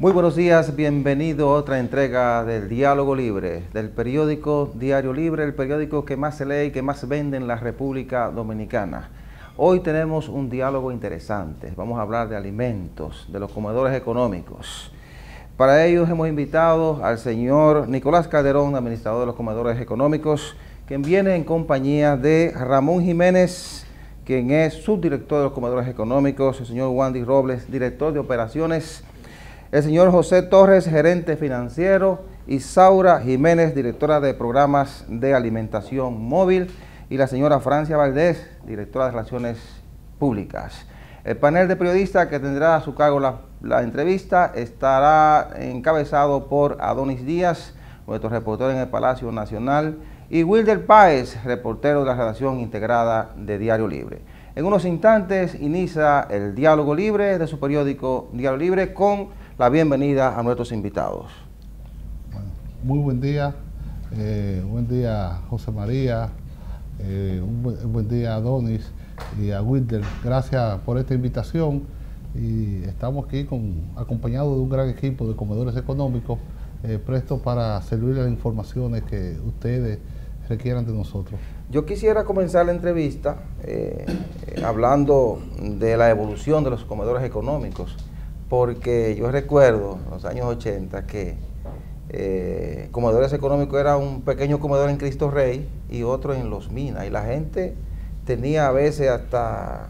Muy buenos días, bienvenido a otra entrega del Diálogo Libre, del periódico Diario Libre, el periódico que más se lee y que más vende en la República Dominicana. Hoy tenemos un diálogo interesante, vamos a hablar de alimentos, de los comedores económicos. Para ello hemos invitado al señor Nicolás Calderón, administrador de los comedores económicos, quien viene en compañía de Ramón Jiménez, quien es subdirector de los comedores económicos, el señor Wandy Robles, director de operaciones, el señor José Torres, gerente financiero, y Saura Jiménez, directora de programas de alimentación móvil, y la señora Francia Valdés, directora de relaciones públicas. El panel de periodistas que tendrá a su cargo la entrevista estará encabezado por Adonis Díaz, nuestro reportero en el Palacio Nacional, y Wilder Páez, reportero de la redacción integrada de Diario Libre. En unos instantes inicia el Diálogo Libre de su periódico Diario Libre con la bienvenida a nuestros invitados. Bueno, muy buen día José María, buen día a Adonis y a Wilder. Gracias por esta invitación y estamos aquí acompañados de un gran equipo de comedores económicos prestos para servir las informaciones que ustedes requieran de nosotros. Yo quisiera comenzar la entrevista hablando de la evolución de los comedores económicos, porque yo recuerdo en los años 80 que comedores económicos era un pequeño comedor en Cristo Rey y otro en Los Minas, y la gente tenía a veces hasta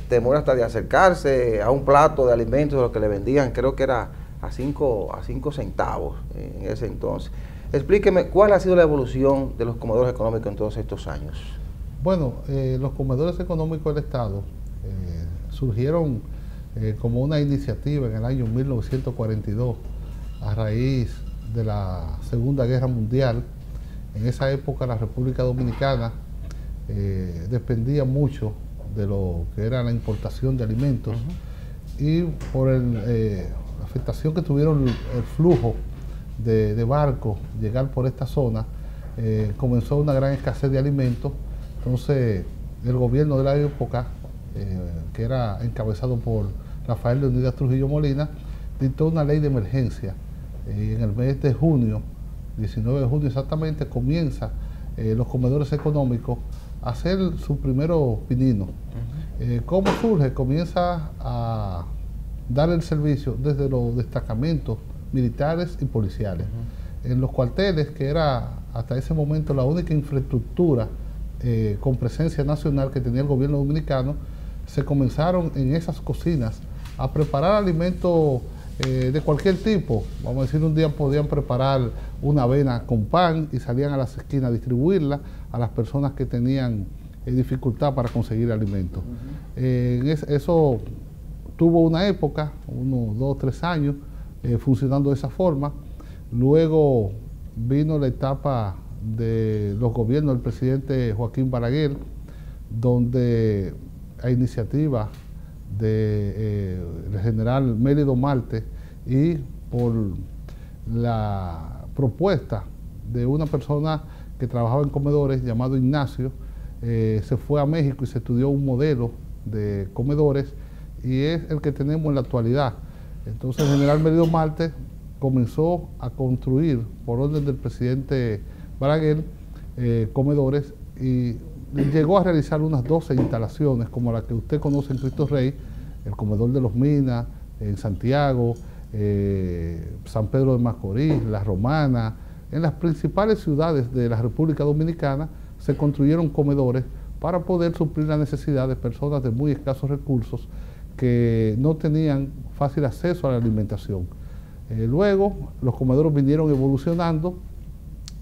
temor hasta de acercarse a un plato de alimentos de lo que le vendían, creo que era a 5 centavos en ese entonces. Explíqueme, ¿cuál ha sido la evolución de los comedores económicos en todos estos años? Bueno, los comedores económicos del Estado surgieron como una iniciativa en el año 1942 a raíz de la Segunda Guerra Mundial. En esa época la República Dominicana dependía mucho de lo que era la importación de alimentos y por la afectación que tuvieron el flujo de barcos llegar por esta zona, comenzó una gran escasez de alimentos. Entonces el gobierno de la época, que era encabezado por Rafael Leonidas Trujillo Molina, dictó una ley de emergencia. En el mes de junio, 19 de junio exactamente, comienza los comedores económicos a hacer sus primeros pininos. ¿Cómo surge? Comienza a dar el servicio desde los destacamentos militares y policiales. En los cuarteles, que era hasta ese momento la única infraestructura con presencia nacional que tenía el gobierno dominicano, se comenzaron en esas cocinas a preparar alimentos de cualquier tipo. Vamos a decir, un día podían preparar una avena con pan y salían a las esquinas a distribuirla a las personas que tenían dificultad para conseguir alimentos. Eso tuvo una época, unos 2 o 3 años, funcionando de esa forma. Luego vino la etapa de los gobiernos del presidente Joaquín Balaguer, donde a iniciativa del general Mélido Marte y por la propuesta de una persona que trabajaba en comedores llamado Ignacio, se fue a México y se estudió un modelo de comedores y es el que tenemos en la actualidad. Entonces el general Mélido Marte comenzó a construir, por orden del presidente Balaguer, comedores, y llegó a realizar unas 12 instalaciones, como la que usted conoce en Cristo Rey, el comedor de Los Minas, en Santiago, San Pedro de Macorís, La Romana. En las principales ciudades de la República Dominicana se construyeron comedores para poder suplir la necesidad de personas de muy escasos recursos que no tenían fácil acceso a la alimentación. Luego los comedores vinieron evolucionando.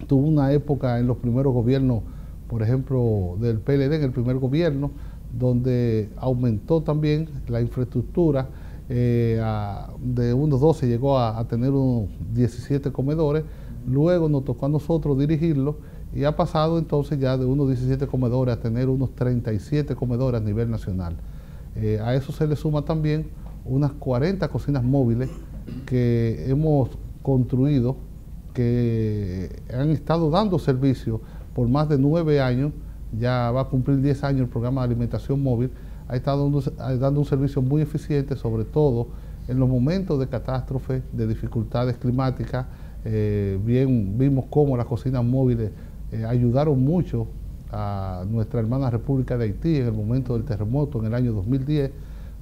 Tuvo una época en los primeros gobiernos, por ejemplo, del PLD, en el primer gobierno, donde aumentó también la infraestructura, de unos 12 llegó a tener unos 17 comedores. Luego nos tocó a nosotros dirigirlo y ha pasado entonces ya de unos 17 comedores a tener unos 37 comedores a nivel nacional. A eso se le suma también unas 40 cocinas móviles que hemos construido, que han estado dando servicio por más de 9 años, ya va a cumplir 10 años el programa de alimentación móvil, ha estado dando un servicio muy eficiente, sobre todo en los momentos de catástrofe, de dificultades climáticas. Bien vimos cómo las cocinas móviles ayudaron mucho a nuestra hermana República de Haití en el momento del terremoto en el año 2010,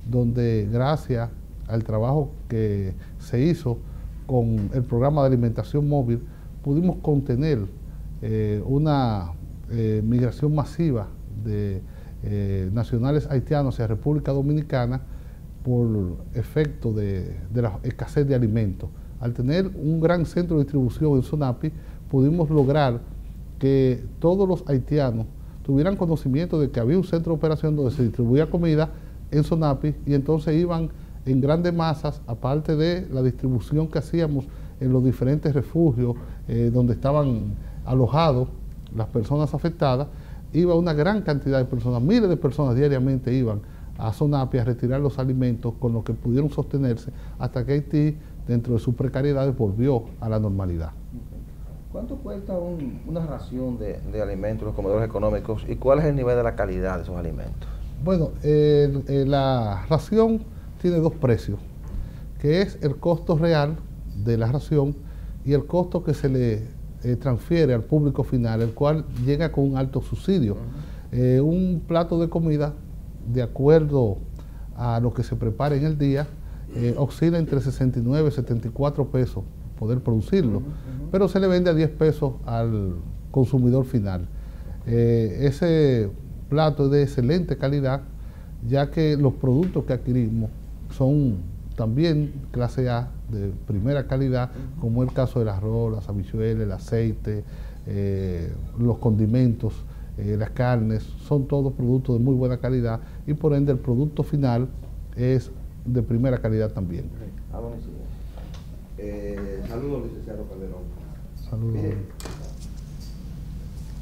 donde gracias al trabajo que se hizo con el programa de alimentación móvil, pudimos contener una migración masiva de nacionales haitianos hacia República Dominicana por efecto de la escasez de alimentos. Al tener un gran centro de distribución en Sonapi, pudimos lograr que todos los haitianos tuvieran conocimiento de que había un centro de operación donde se distribuía comida en Sonapi, y entonces iban en grandes masas, aparte de la distribución que hacíamos en los diferentes refugios donde estaban alojados las personas afectadas. Iba una gran cantidad de personas, miles de personas diariamente iban a Sonapi a retirar los alimentos, con lo que pudieron sostenerse hasta que Haití, dentro de sus precariedades, volvió a la normalidad. ¿Cuánto cuesta una ración de alimentos en los comedores económicos y cuál es el nivel de la calidad de esos alimentos? Bueno, la ración tiene dos precios, que es el costo real de la ración y el costo que se le transfiere al público final, el cual llega con un alto subsidio. Un plato de comida, de acuerdo a lo que se prepara en el día, oscila entre 69 y 74 pesos poder producirlo, pero se le vende a 10 pesos al consumidor final. Ese plato es de excelente calidad, ya que los productos que adquirimos son también clase A, de primera calidad, como el caso del arroz, las habichuelas, el aceite, los condimentos, las carnes, son todos productos de muy buena calidad, y por ende el producto final es de primera calidad también. Saludos, licenciado Calderón. Saludos.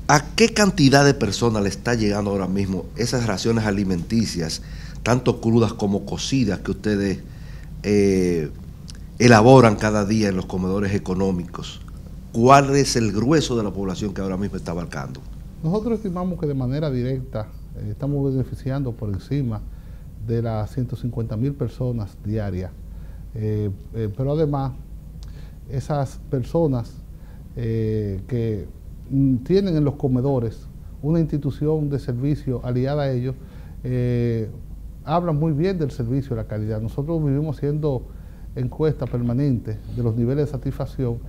¿A qué cantidad de personas le está llegando ahora mismo esas raciones alimenticias, tanto crudas como cocidas, que ustedes elaboran cada día en los comedores económicos? ¿Cuál es el grueso de la población que ahora mismo está abarcando? Nosotros estimamos que de manera directa estamos beneficiando por encima de las 150,000 personas diarias, pero además esas personas que tienen en los comedores una institución de servicio aliada a ellos, hablan muy bien del servicio y la calidad. Nosotros vivimos haciendo encuestas permanentes de los niveles de satisfacción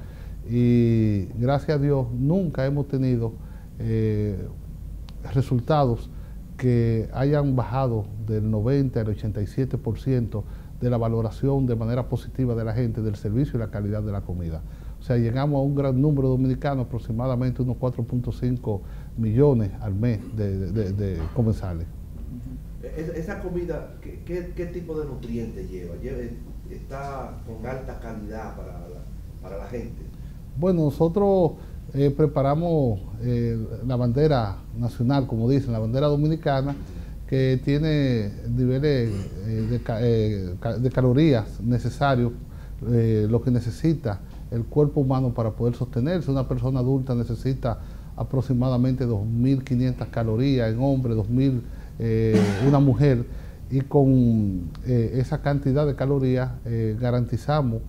y gracias a Dios nunca hemos tenido resultados que hayan bajado del 90 al 87% de la valoración de manera positiva de la gente del servicio y la calidad de la comida. O sea, llegamos a un gran número de dominicanos, aproximadamente unos 4.5 millones al mes de comensales. Esa comida, ¿qué tipo de nutrientes lleva? ¿Está con alta calidad para la gente? Bueno, nosotros preparamos la bandera nacional, como dicen, la bandera dominicana, que tiene niveles de calorías necesarios, lo que necesita el cuerpo humano para poder sostenerse. Una persona adulta necesita aproximadamente 2.500 calorías, en hombre 2.000 una mujer, y con esa cantidad de calorías garantizamos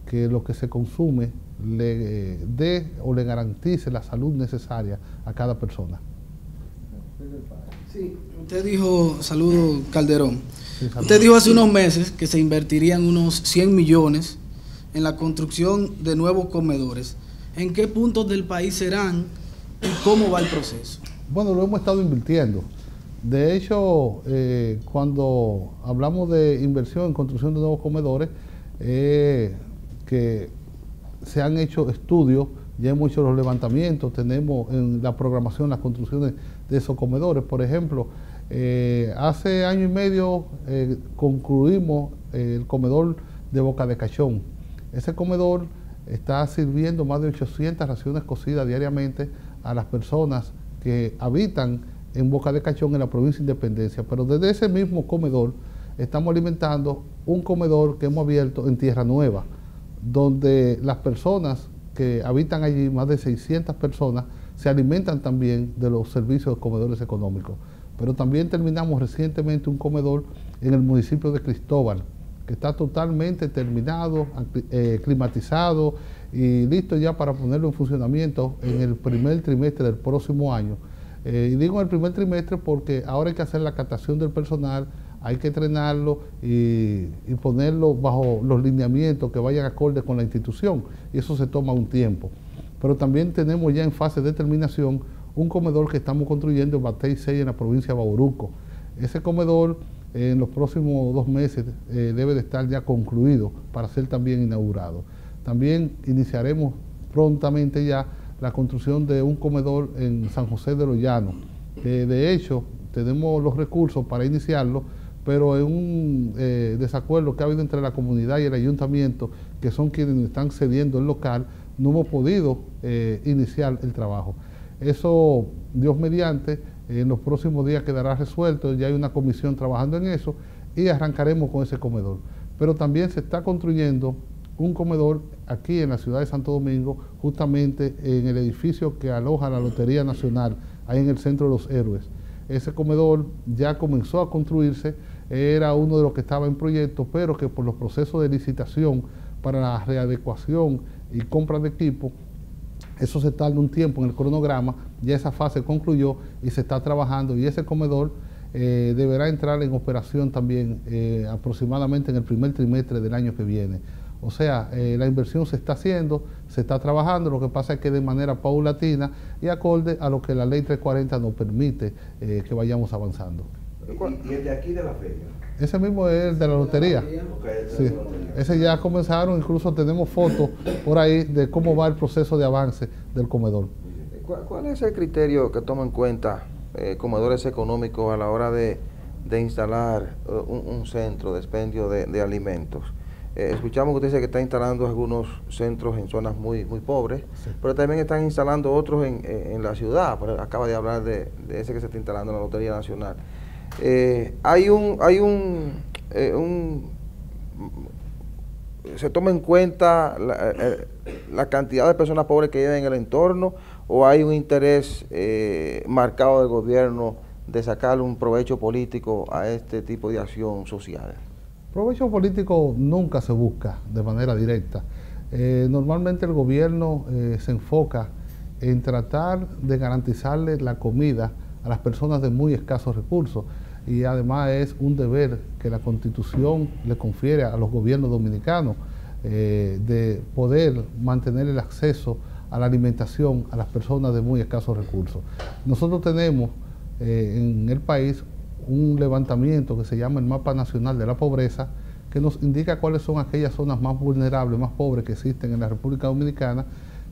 que lo que se consume le dé o le garantice la salud necesaria a cada persona. Sí, usted dijo, saludo Calderón, Sí, saludo. Usted dijo hace unos meses que se invertirían unos 100 millones en la construcción de nuevos comedores. ¿En qué puntos del país serán y cómo va el proceso? Bueno, lo hemos estado invirtiendo. De hecho, cuando hablamos de inversión en construcción de nuevos comedores, que se han hecho estudios, ya hemos hecho los levantamientos, tenemos en la programación las construcciones de esos comedores. Por ejemplo, hace año y medio concluimos el comedor de Boca de Cachón. Ese comedor está sirviendo más de 800 raciones cocidas diariamente a las personas que habitan en Boca de Cachón, en la provincia de Independencia. Pero desde ese mismo comedor estamos alimentando un comedor que hemos abierto en Tierra Nueva, donde las personas que habitan allí, más de 600 personas, se alimentan también de los servicios de comedores económicos. Pero también terminamos recientemente un comedor en el municipio de Cristóbal, que está totalmente terminado, climatizado y listo ya para ponerlo en funcionamiento en el primer trimestre del próximo año. Y digo en el primer trimestre porque ahora hay que hacer la captación del personal, hay que entrenarlo y ponerlo bajo los lineamientos que vayan acorde con la institución, y eso se toma un tiempo. Pero también tenemos ya en fase de terminación un comedor que estamos construyendo en Batey 6 en la provincia de Bauruco. Ese comedor en los próximos 2 meses debe de estar ya concluido para ser también inaugurado. También iniciaremos prontamente ya la construcción de un comedor en San José de los Llanos. De hecho, tenemos los recursos para iniciarlo, pero en un desacuerdo que ha habido entre la comunidad y el ayuntamiento, que son quienes están cediendo el local, no hemos podido iniciar el trabajo. Eso, Dios mediante, en los próximos días quedará resuelto, ya hay una comisión trabajando en eso y arrancaremos con ese comedor. Pero también se está construyendo un comedor aquí en la ciudad de Santo Domingo, justamente en el edificio que aloja la Lotería Nacional, ahí en el Centro de los Héroes. Ese comedor ya comenzó a construirse, era uno de los que estaba en proyecto, pero que por los procesos de licitación para la readecuación y compra de equipo, eso se tarda un tiempo en el cronograma, ya esa fase concluyó y se está trabajando, y ese comedor deberá entrar en operación también aproximadamente en el primer trimestre del año que viene. O sea, la inversión se está haciendo, se está trabajando, lo que pasa es que de manera paulatina y acorde a lo que la ley 340 nos permite que vayamos avanzando. ¿Y el de aquí de la feria? Ese mismo es el de la lotería. Sí. Ese ya comenzaron, incluso tenemos fotos por ahí de cómo va el proceso de avance del comedor. ¿Cuál es el criterio que toma en cuenta comedores económicos a la hora de instalar un centro de expendio de alimentos? Escuchamos que usted dice que está instalando algunos centros en zonas muy pobres, sí, pero también están instalando otros en la ciudad. Acaba de hablar de ese que se está instalando en la Lotería Nacional. ¿Se toma en cuenta la cantidad de personas pobres que viven en el entorno, o hay un interés marcado del gobierno de sacarle un provecho político a este tipo de acción social? Provecho político nunca se busca de manera directa. Normalmente el gobierno se enfoca en tratar de garantizarle la comida a las personas de muy escasos recursos, y además es un deber que la Constitución le confiere a los gobiernos dominicanos de poder mantener el acceso a la alimentación a las personas de muy escasos recursos. Nosotros tenemos en el país un levantamiento que se llama el Mapa Nacional de la Pobreza, que nos indica cuáles son aquellas zonas más vulnerables, más pobres que existen en la República Dominicana,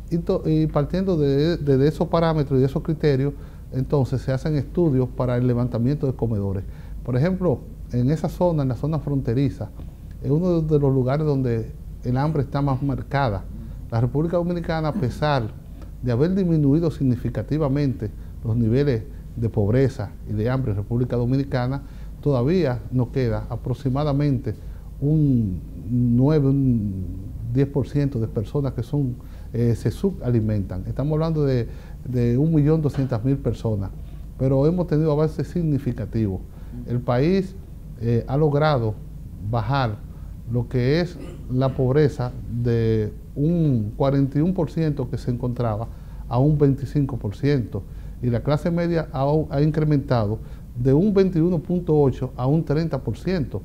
y partiendo de esos parámetros y de esos criterios, entonces se hacen estudios para el levantamiento de comedores. Por ejemplo, en esa zona, en la zona fronteriza, es uno de los lugares donde el hambre está más marcada. La República Dominicana, a pesar de haber disminuido significativamente los niveles de pobreza y de hambre en República Dominicana, todavía nos queda aproximadamente un 9, un 10% de personas que se subalimentan. Estamos hablando de 1.200.000 personas, pero hemos tenido avances significativos. El país ha logrado bajar lo que es la pobreza de un 41% que se encontraba a un 25%, y la clase media ha incrementado de un 21.8% a un 30%.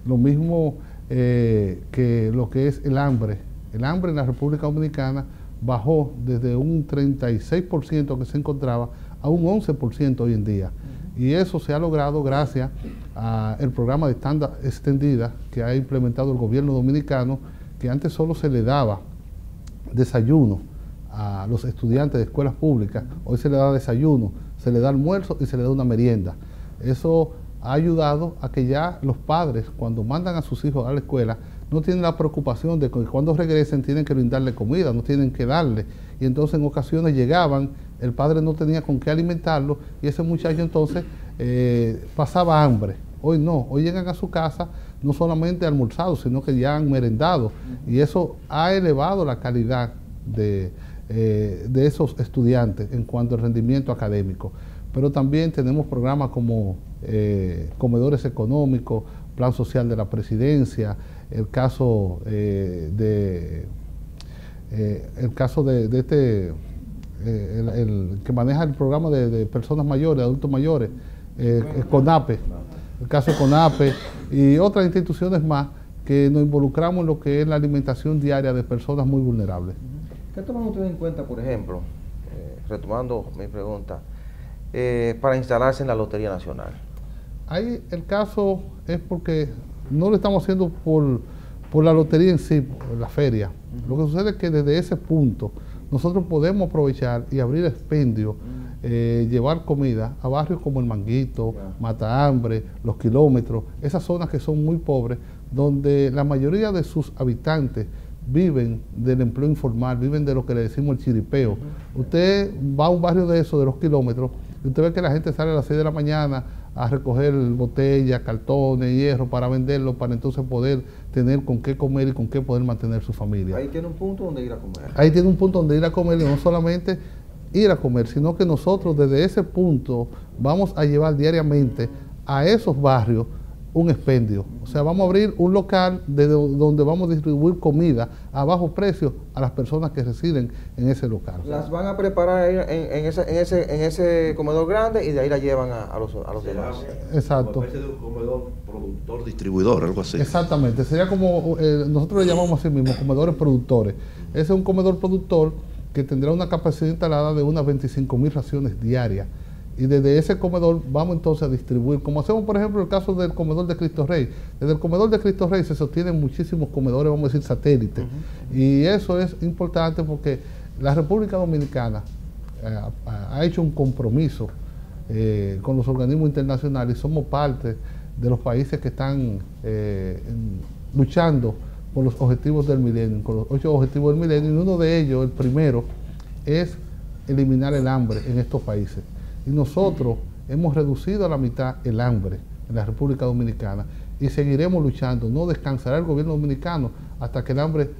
Lo mismo que lo que es el hambre. El hambre en la República Dominicana bajó desde un 36% que se encontraba a un 11% hoy en día. Y eso se ha logrado gracias al programa de tanda extendida que ha implementado el gobierno dominicano, que antes solo se le daba desayuno a los estudiantes de escuelas públicas. Hoy se le da desayuno, se le da almuerzo y se le da una merienda. Eso ha ayudado a que ya los padres, cuando mandan a sus hijos a la escuela, no tienen la preocupación de que cuando regresen tienen que brindarle comida, no tienen que darle. Y entonces en ocasiones llegaban, el padre no tenía con qué alimentarlo, y ese muchacho entonces pasaba hambre. Hoy no, hoy llegan a su casa no solamente almorzados, sino que ya han merendado. Y eso ha elevado la calidad de esos estudiantes en cuanto al rendimiento académico. Pero también tenemos programas como comedores económicos, Plan Social de la Presidencia, el caso de este, el que maneja el programa de personas mayores, adultos mayores, CONAPE, el caso de CONAPE y otras instituciones más que nos involucramos en lo que es la alimentación diaria de personas muy vulnerables. ¿Qué toman ustedes en cuenta, por ejemplo, retomando mi pregunta, para instalarse en la Lotería Nacional? Ahí el caso es porque no lo estamos haciendo por la lotería en sí, por la feria. Lo que sucede es que desde ese punto nosotros podemos aprovechar y abrir expendio, llevar comida a barrios como el Manguito, Matahambre, Los Kilómetros, esas zonas que son muy pobres, donde la mayoría de sus habitantes viven del empleo informal, viven de lo que le decimos el chiripeo. Usted va a un barrio de eso, de Los Kilómetros, y usted ve que la gente sale a las 6 de la mañana a recoger botellas, cartones, hierro para venderlo, para entonces poder tener con qué comer y con qué poder mantener su familia. Ahí tiene un punto donde ir a comer. Ahí tiene un punto donde ir a comer, y no solamente ir a comer, sino que nosotros desde ese punto vamos a llevar diariamente a esos barrios un expendio. O sea, vamos a abrir un local donde vamos a distribuir comida a bajo precio a las personas que residen en ese local. Las van a preparar en ese comedor grande y de ahí la llevan a los demás. Exacto. Como especie de un comedor productor, distribuidor, algo así. Exactamente. Sería como, nosotros le llamamos así mismo, comedores productores. Ese es un comedor productor que tendrá una capacidad instalada de unas 25.000 raciones diarias. Y desde ese comedor vamos entonces a distribuir, como hacemos por ejemplo el caso del comedor de Cristo Rey. Desde el comedor de Cristo Rey se sostienen muchísimos comedores, vamos a decir satélites. Y eso es importante porque la República Dominicana ha hecho un compromiso con los organismos internacionales y somos parte de los países que están luchando por los objetivos del milenio, con los 8 objetivos del milenio, y uno de ellos, el primero, es eliminar el hambre en estos países. Y nosotros hemos reducido a la mitad el hambre en la República Dominicana y seguiremos luchando. No descansará el gobierno dominicano hasta que el hambre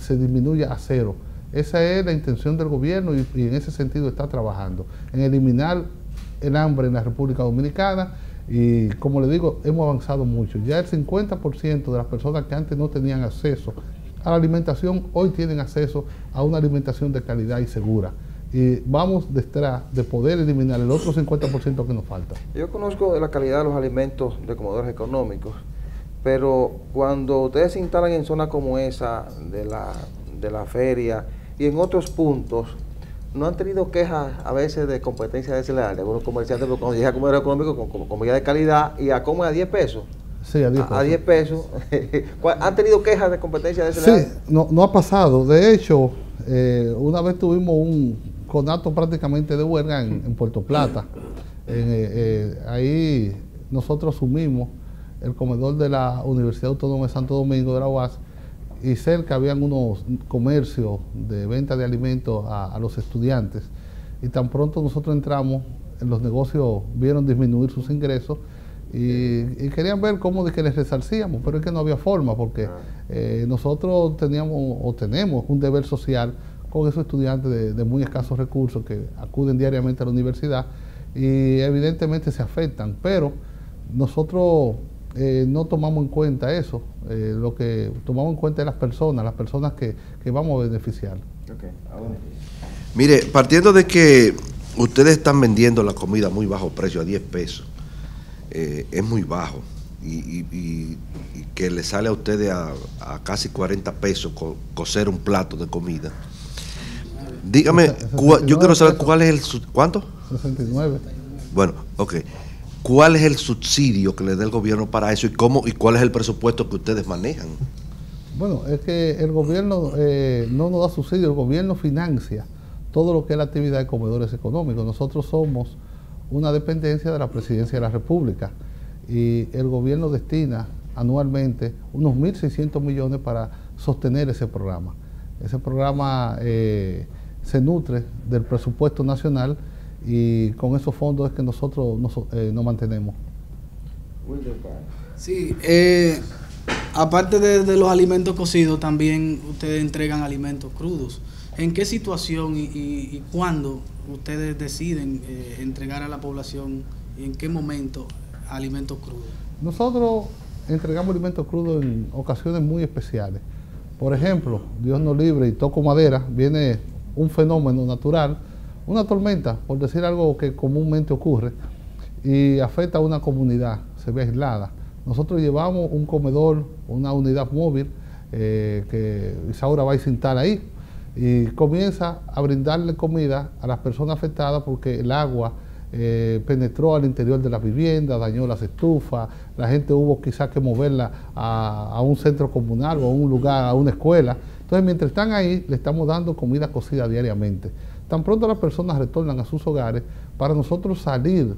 se disminuya a cero. Esa es la intención del gobierno y en ese sentido está trabajando, en eliminar el hambre en la República Dominicana. Y como le digo, hemos avanzado mucho. Ya el 50% de las personas que antes no tenían acceso a la alimentación, hoy tienen acceso a una alimentación de calidad y segura. Y vamos detrás de poder eliminar el otro 50% que nos falta. Yo conozco de la calidad de los alimentos de comedores económicos, pero cuando ustedes se instalan en zonas como esa de la feria y en otros puntos, ¿no han tenido quejas a veces de competencia desleal de algunos comerciantes cuando llega a comedor económico con comida de calidad y a comer a 10 pesos? Sí, a 10 pesos. A 10 pesos. ¿Han tenido quejas de competencia desleal? Sí, no ha pasado. De hecho, una vez tuvimos un conato prácticamente de huelga en Puerto Plata. Ahí nosotros asumimos el comedor de la Universidad Autónoma de Santo Domingo de la UAS y cerca habían unos comercios de venta de alimentos a los estudiantes, y tan pronto nosotros entramos, los negocios vieron disminuir sus ingresos y querían ver cómo de que les resarcíamos, pero es que no había forma porque nosotros teníamos o tenemos un deber social con esos estudiantes de muy escasos recursos que acuden diariamente a la universidad y evidentemente se afectan, pero nosotros no tomamos en cuenta eso. Lo que tomamos en cuenta es las personas que vamos a beneficiar. Okay. Mire, partiendo de que ustedes están vendiendo la comida a muy bajo precio, a 10 pesos, es muy bajo, y que le sale a ustedes a casi 40 pesos cocer un plato de comida. Dígame, yo quiero saber cuál es el... ¿Cuánto? 69. Bueno, ok. ¿Cuál es el subsidio que le da el gobierno para eso y cuál es el presupuesto que ustedes manejan? Bueno, es que el gobierno no nos da subsidio, el gobierno financia todo lo que es la actividad de comedores económicos. Nosotros somos una dependencia de la Presidencia de la República y el gobierno destina anualmente unos 1.600 millones para sostener ese programa. Ese programa se nutre del presupuesto nacional y con esos fondos es que nosotros nos mantenemos. Sí, aparte de los alimentos cocidos, también ustedes entregan alimentos crudos. ¿En qué situación y cuándo ustedes deciden entregar a la población y en qué momento alimentos crudos? Nosotros entregamos alimentos crudos en ocasiones muy especiales. Por ejemplo, Dios nos libre y toco madera, viene un fenómeno natural, una tormenta, por decir algo que comúnmente ocurre, y afecta a una comunidad, se ve aislada. Nosotros llevamos un comedor, una unidad móvil, que Isaura va a instalar ahí, y comienza a brindarle comida a las personas afectadas porque el agua penetró al interior de la vivienda, dañó las estufas, la gente hubo quizás que moverla a un centro comunal o a un lugar, a una escuela. Entonces, mientras están ahí, le estamos dando comida cocida diariamente. Tan pronto las personas retornan a sus hogares, para nosotros salir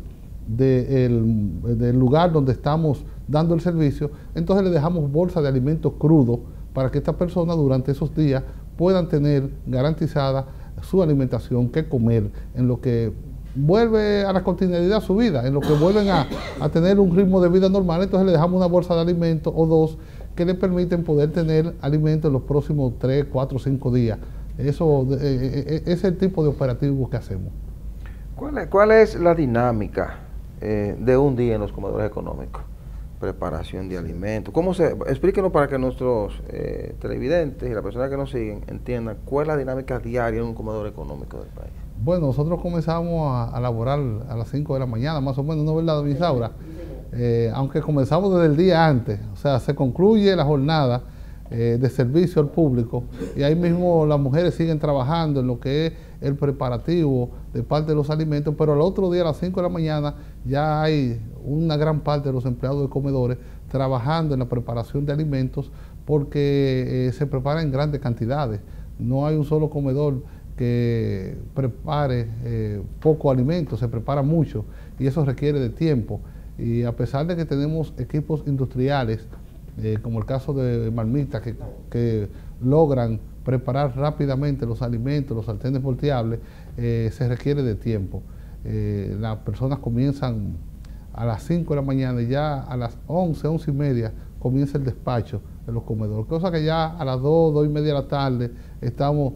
del lugar donde estamos dando el servicio, entonces le dejamos bolsas de alimentos crudos para que estas personas durante esos días puedan tener garantizada su alimentación, que comer, en lo que vuelve a la continuidad su vida, en lo que vuelven a tener un ritmo de vida normal. Entonces le dejamos una bolsa de alimentos o dos que le permiten poder tener alimentos en los próximos 3, 4, 5 días. Eso es el tipo de operativos que hacemos. ¿Cuál es la dinámica de un día en los comedores económicos? Preparación de alimentos. Explíquenos para que nuestros televidentes y las personas que nos siguen entiendan cuál es la dinámica diaria en un comedor económico del país. Bueno, nosotros comenzamos a laborar a las 5 de la mañana, más o menos, ¿no es verdad, doña Isaura? Aunque comenzamos desde el día antes, o sea, se concluye la jornada de servicio al público y ahí mismo las mujeres siguen trabajando en lo que es el preparativo de parte de los alimentos, pero al otro día a las 5 de la mañana ya hay una gran parte de los empleados de comedores trabajando en la preparación de alimentos porque se prepara en grandes cantidades. No hay un solo comedor que prepare poco alimento, se prepara mucho y eso requiere de tiempo. Y a pesar de que tenemos equipos industriales, como el caso de Marmita, que logran preparar rápidamente los alimentos, los sartenes volteables, se requiere de tiempo. Las personas comienzan a las 5 de la mañana y ya a las 11, 11 y media comienza el despacho de los comedores, cosa que ya a las 2, 2 y media de la tarde estamos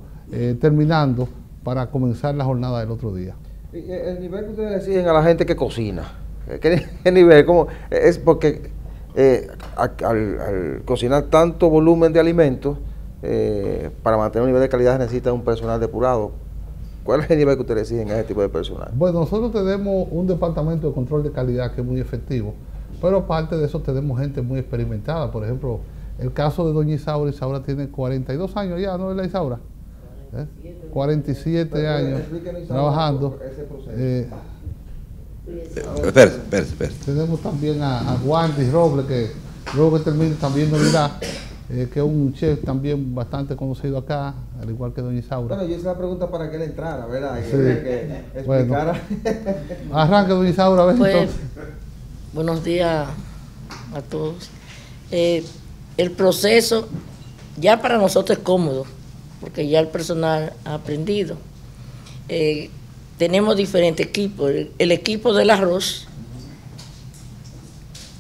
terminando para comenzar la jornada del otro día. El nivel que ustedes exigen a la gente que cocina, ¿qué nivel? ¿Cómo? Es porque al cocinar tanto volumen de alimentos, para mantener un nivel de calidad necesita un personal depurado. ¿Cuál es el nivel que ustedes exigen a ese tipo de personal? Bueno, nosotros tenemos un departamento de control de calidad que es muy efectivo, pero aparte de eso tenemos gente muy experimentada. Por ejemplo, el caso de doña Isaura. Isaura tiene 42 años ya, ¿no es la Isaura? 47 años trabajando. Espera. Tenemos también a Wandy Robles, que luego que termine también nos dirá, que es un chef también bastante conocido acá, al igual que doña Isaura. Bueno, yo hice la pregunta para que él entrara, ¿verdad? Sí. Que explicara. Bueno, arranque doña Isaura, a ver. Pues, buenos días a todos. El proceso ya para nosotros es cómodo, porque ya el personal ha aprendido. Tenemos diferentes equipos. El equipo del arroz,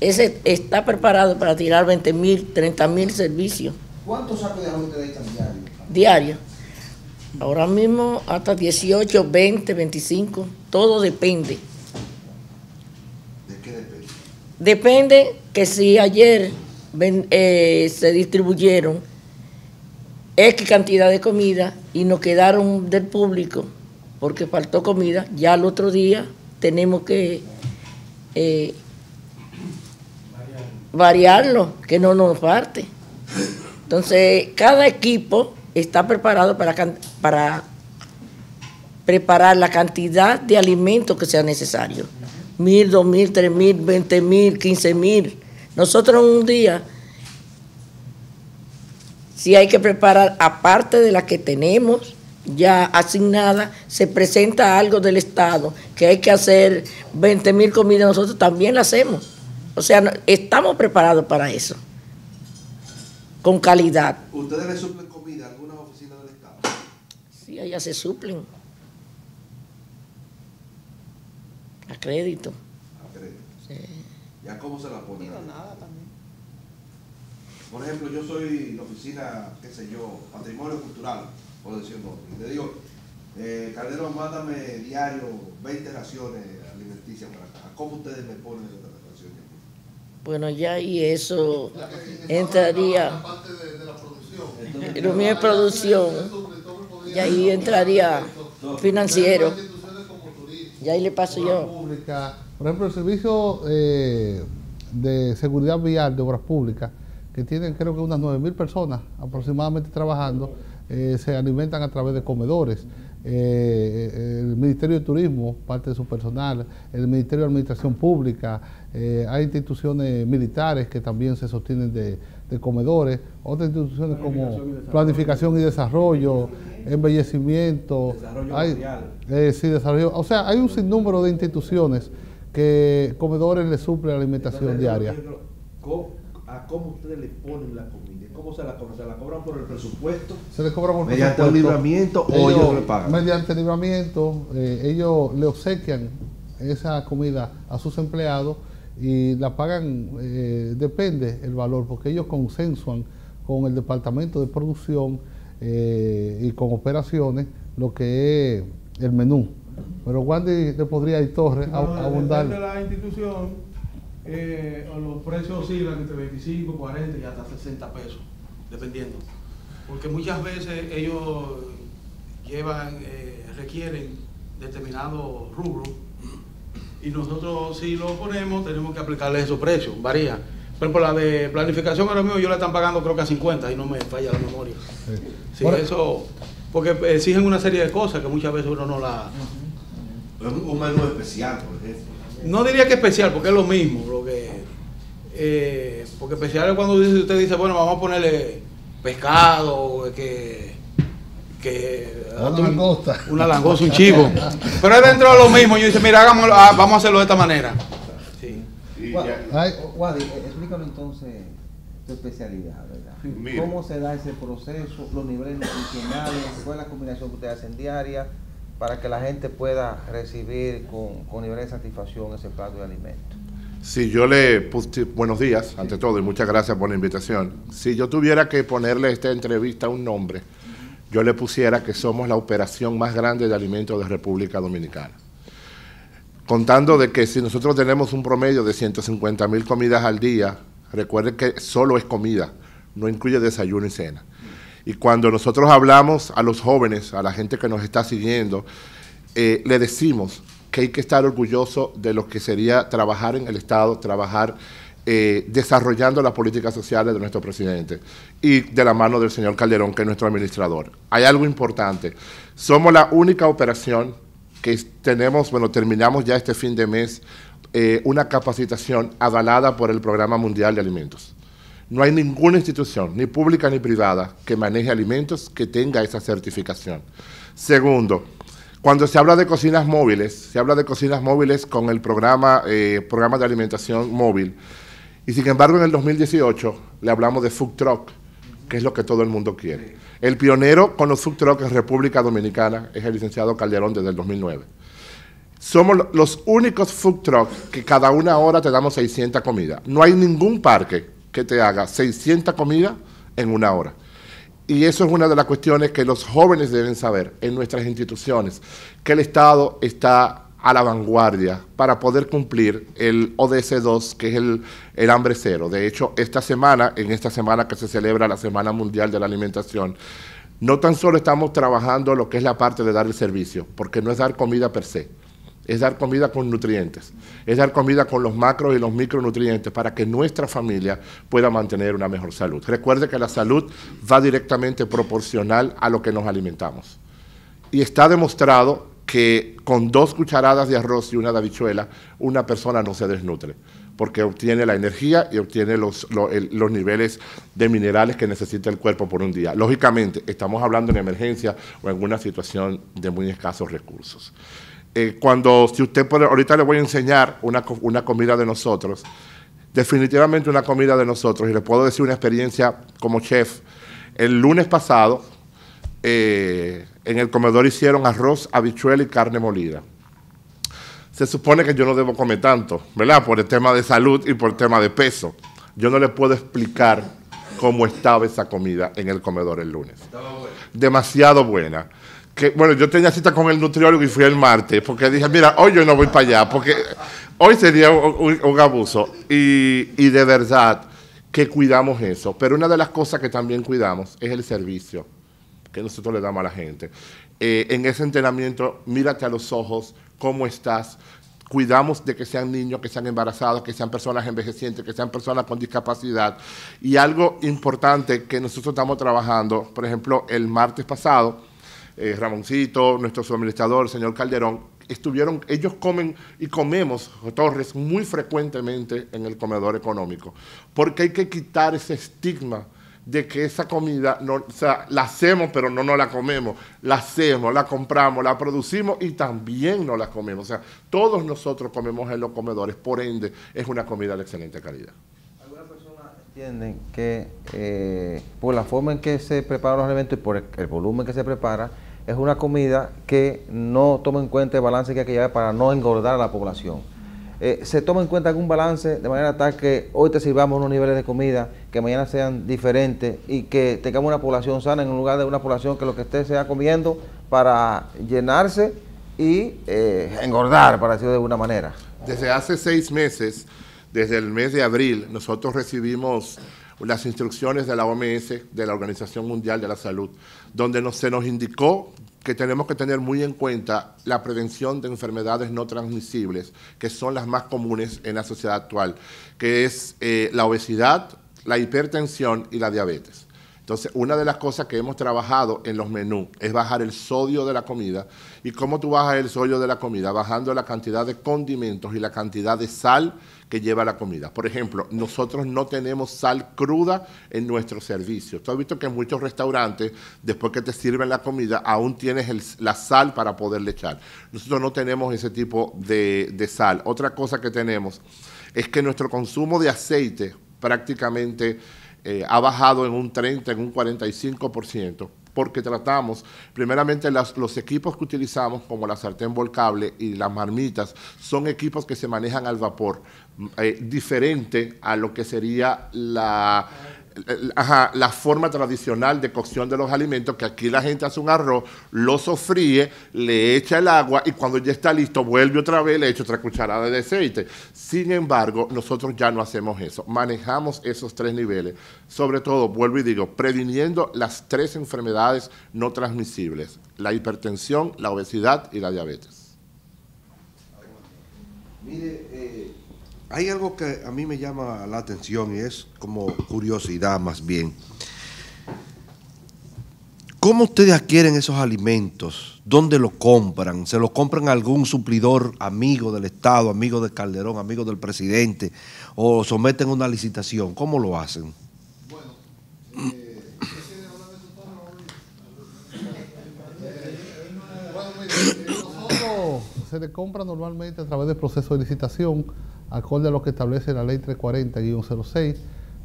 ese está preparado para tirar 20.000, 30.000 servicios. ¿Cuántos sacos de arroz ustedes echan diario? Diario. Ahora mismo hasta 18, 20, 25, todo depende. ¿De qué depende? Depende que si ayer se distribuyeron X cantidad de comida y nos quedaron del público porque faltó comida, ya al otro día tenemos que variarlo, que no nos falte. Entonces, cada equipo está preparado para preparar la cantidad de alimentos que sea necesario. 1.000, 2.000, 3.000, 20.000, 15.000. Nosotros un día, si hay que preparar, aparte de la que tenemos ya asignada, se presenta algo del Estado, que hay que hacer 20.000 comidas, nosotros también la hacemos. O sea, estamos preparados para eso, con calidad. ¿Ustedes le suplen comida a algunas oficinas del Estado? Sí, allá se suplen. A crédito. A crédito. Sí. ¿Ya cómo se la ponen? Nada también. Por ejemplo, yo soy la oficina, qué sé yo, Patrimonio Cultural, por decirlo. Y le digo, Calderón, mándame diario 20 raciones alimenticias para acá. ¿Cómo ustedes me ponen esas raciones? Bueno, ya y eso entraría, lo mío es producción, y ahí entraría financiero, y ahí le paso yo. Por ejemplo, el servicio de seguridad vial de obras públicas, que tienen creo que unas 9.000 personas aproximadamente trabajando, se alimentan a través de comedores. El Ministerio de Turismo, parte de su personal, el Ministerio de Administración Pública, hay instituciones militares que también se sostienen de comedores, otras instituciones como Planificación y Desarrollo, Embellecimiento, desarrollo, o sea, hay un sinnúmero de instituciones que comedores les suple la alimentación diaria. ¿A cómo ustedes le ponen la comida? ¿Cómo se la cobran? ¿Se la cobran por el presupuesto? Se les cobra por ¿Mediante presupuesto. un libramiento o ellos le pagan? Mediante libramiento, ellos le obsequian esa comida a sus empleados y la pagan, depende el valor, porque ellos consensuan con el departamento de producción y con operaciones lo que es el menú. Pero Wandy le podría ir Torres abundar. Depende de la institución. Los precios oscilan entre 25, 40 y hasta 60 pesos, dependiendo. Porque muchas veces ellos requieren determinado rubro y nosotros si lo ponemos tenemos que aplicarle esos precios, varía. Por ejemplo, la de planificación ahora mismo yo la están pagando creo que a 50 y no me falla la memoria. Sí, bueno, eso, porque exigen una serie de cosas que muchas veces uno no la... Un menú especial, por ejemplo. No diría que especial, porque es lo mismo. Porque especial es cuando usted dice, bueno, vamos a ponerle pescado, una langosta, un chivo. Pero es dentro de lo mismo. Yo dice, mira, vamos a hacerlo de esta manera. Sí. Wadi, explícame entonces tu especialidad, ¿verdad? Mira. ¿Cómo se da ese proceso, los niveles nutricionales, cuál es la combinación que ustedes hacen diaria, para que la gente pueda recibir con nivel de satisfacción ese plato de alimento? Si yo buenos días, ante todo, y muchas gracias por la invitación. Si yo tuviera que ponerle a esta entrevista un nombre, yo le pusiera que somos la operación más grande de alimentos de República Dominicana. Contando de que si nosotros tenemos un promedio de 150.000 comidas al día, recuerden que solo es comida, no incluye desayuno y cena. Y cuando nosotros hablamos a los jóvenes, a la gente que nos está siguiendo, le decimos que hay que estar orgulloso de lo que sería trabajar en el Estado, trabajar desarrollando las políticas sociales de nuestro presidente y de la mano del señor Calderón, que es nuestro administrador. Hay algo importante. Somos la única operación que tenemos, bueno, terminamos ya este fin de mes, una capacitación avalada por el Programa Mundial de Alimentos. No hay ninguna institución, ni pública ni privada, que maneje alimentos que tenga esa certificación. Segundo, cuando se habla de cocinas móviles, se habla de cocinas móviles con el programa de alimentación móvil. Y sin embargo, en el 2018 le hablamos de food truck, que es lo que todo el mundo quiere. El pionero con los food truck en República Dominicana es el licenciado Calderón desde el 2009. Somos los únicos food truck que cada una hora te damos 600 comidas. No hay ningún parque que te haga 600 comidas en una hora. Y eso es una de las cuestiones que los jóvenes deben saber en nuestras instituciones, que el Estado está a la vanguardia para poder cumplir el ODS 2, que es el hambre cero. De hecho, en esta semana que se celebra la Semana Mundial de la Alimentación, no tan solo estamos trabajando lo que es la parte de dar el servicio, porque no es dar comida per se, es dar comida con nutrientes, es dar comida con los macros y los micronutrientes para que nuestra familia pueda mantener una mejor salud. Recuerde que la salud va directamente proporcional a lo que nos alimentamos. Y está demostrado que con 2 cucharadas de arroz y una de habichuela, una persona no se desnutre, porque obtiene la energía y obtiene los niveles de minerales que necesita el cuerpo por un día. Lógicamente, estamos hablando en emergencia o en una situación de muy escasos recursos. Si usted puede, ahorita le voy a enseñar una comida de nosotros, definitivamente una comida de nosotros, y le puedo decir una experiencia como chef. El lunes pasado, en el comedor hicieron arroz, habichuela y carne molida. Se supone que yo no debo comer tanto, ¿verdad? Por el tema de salud y por el tema de peso. Yo no le puedo explicar cómo estaba esa comida en el comedor el lunes. Estaba buena. Demasiado buena. que, bueno, yo tenía cita con el nutriólogo y fui el martes, porque dije, mira, hoy yo no voy para allá, porque hoy sería un abuso. Y de verdad que cuidamos eso. Pero una de las cosas que también cuidamos es el servicio que nosotros le damos a la gente. En ese entrenamiento, mírate a los ojos, ¿cómo estás? Cuidamos de que sean niños, que sean embarazados, que sean personas envejecientes, que sean personas con discapacidad. Y algo importante que nosotros estamos trabajando, por ejemplo, el martes pasado, Ramoncito, nuestro suministrador, el señor Calderón, ellos comen y comemos torres muy frecuentemente en el comedor económico, porque hay que quitar ese estigma de que esa comida, no, o sea, la hacemos pero no nos la comemos, la hacemos, la compramos, la producimos y también nos la comemos. O sea, todos nosotros comemos en los comedores, por ende, es una comida de excelente calidad. Algunas personas entienden que por la forma en que se preparan los alimentos y por el volumen que se prepara, es una comida que no toma en cuenta el balance que hay que llevar para no engordar a la población. ¿Se toma en cuenta algún balance de manera tal que hoy te sirvamos unos niveles de comida que mañana sean diferentes y que tengamos una población sana en lugar de una población que lo que esté sea comiendo para llenarse y engordar, para decirlo de alguna manera? Desde hace 6 meses, desde el mes de abril, nosotros recibimos las instrucciones de la OMS, de la Organización Mundial de la Salud, donde se nos indicó que tenemos que tener muy en cuenta la prevención de enfermedades no transmisibles, que son las más comunes en la sociedad actual, que es la obesidad, la hipertensión y la diabetes. Entonces, una de las cosas que hemos trabajado en los menús es bajar el sodio de la comida. ¿Y cómo tú bajas el sodio de la comida? Bajando la cantidad de condimentos y la cantidad de sal que lleva la comida. Por ejemplo, nosotros no tenemos sal cruda en nuestro servicio. Tú has visto que en muchos restaurantes, después que te sirven la comida, aún tienes la sal para poderle echar. Nosotros no tenemos ese tipo de sal. Otra cosa que tenemos es que nuestro consumo de aceite prácticamente ha bajado en un 30, en un 45%, porque tratamos, primeramente los equipos que utilizamos, como la sartén volcable y las marmitas, son equipos que se manejan al vapor, diferente a lo que sería la forma tradicional de cocción de los alimentos, que aquí la gente hace un arroz, lo sofríe, le echa el agua y cuando ya está listo vuelve otra vez, le echa otra cucharada de aceite. Sin embargo, nosotros ya no hacemos eso, manejamos esos 3 niveles, sobre todo, vuelvo y digo, previniendo las 3 enfermedades no transmisibles, la hipertensión, la obesidad y la diabetes. Mire, hay algo que a mí me llama la atención y es como curiosidad más bien. ¿Cómo ustedes adquieren esos alimentos? ¿Dónde los compran? ¿Se los compran a algún suplidor amigo del Estado, amigo de Calderón, amigo del presidente? ¿O someten a una licitación? ¿Cómo lo hacen? Se le compra normalmente a través del proceso de licitación, acorde a lo que establece la ley 340-06,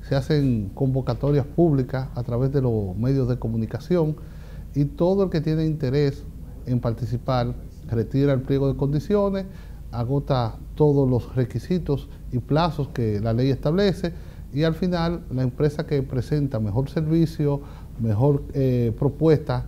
se hacen convocatorias públicas a través de los medios de comunicación y todo el que tiene interés en participar retira el pliego de condiciones, agota todos los requisitos y plazos que la ley establece y al final la empresa que presenta mejor servicio, mejor propuesta,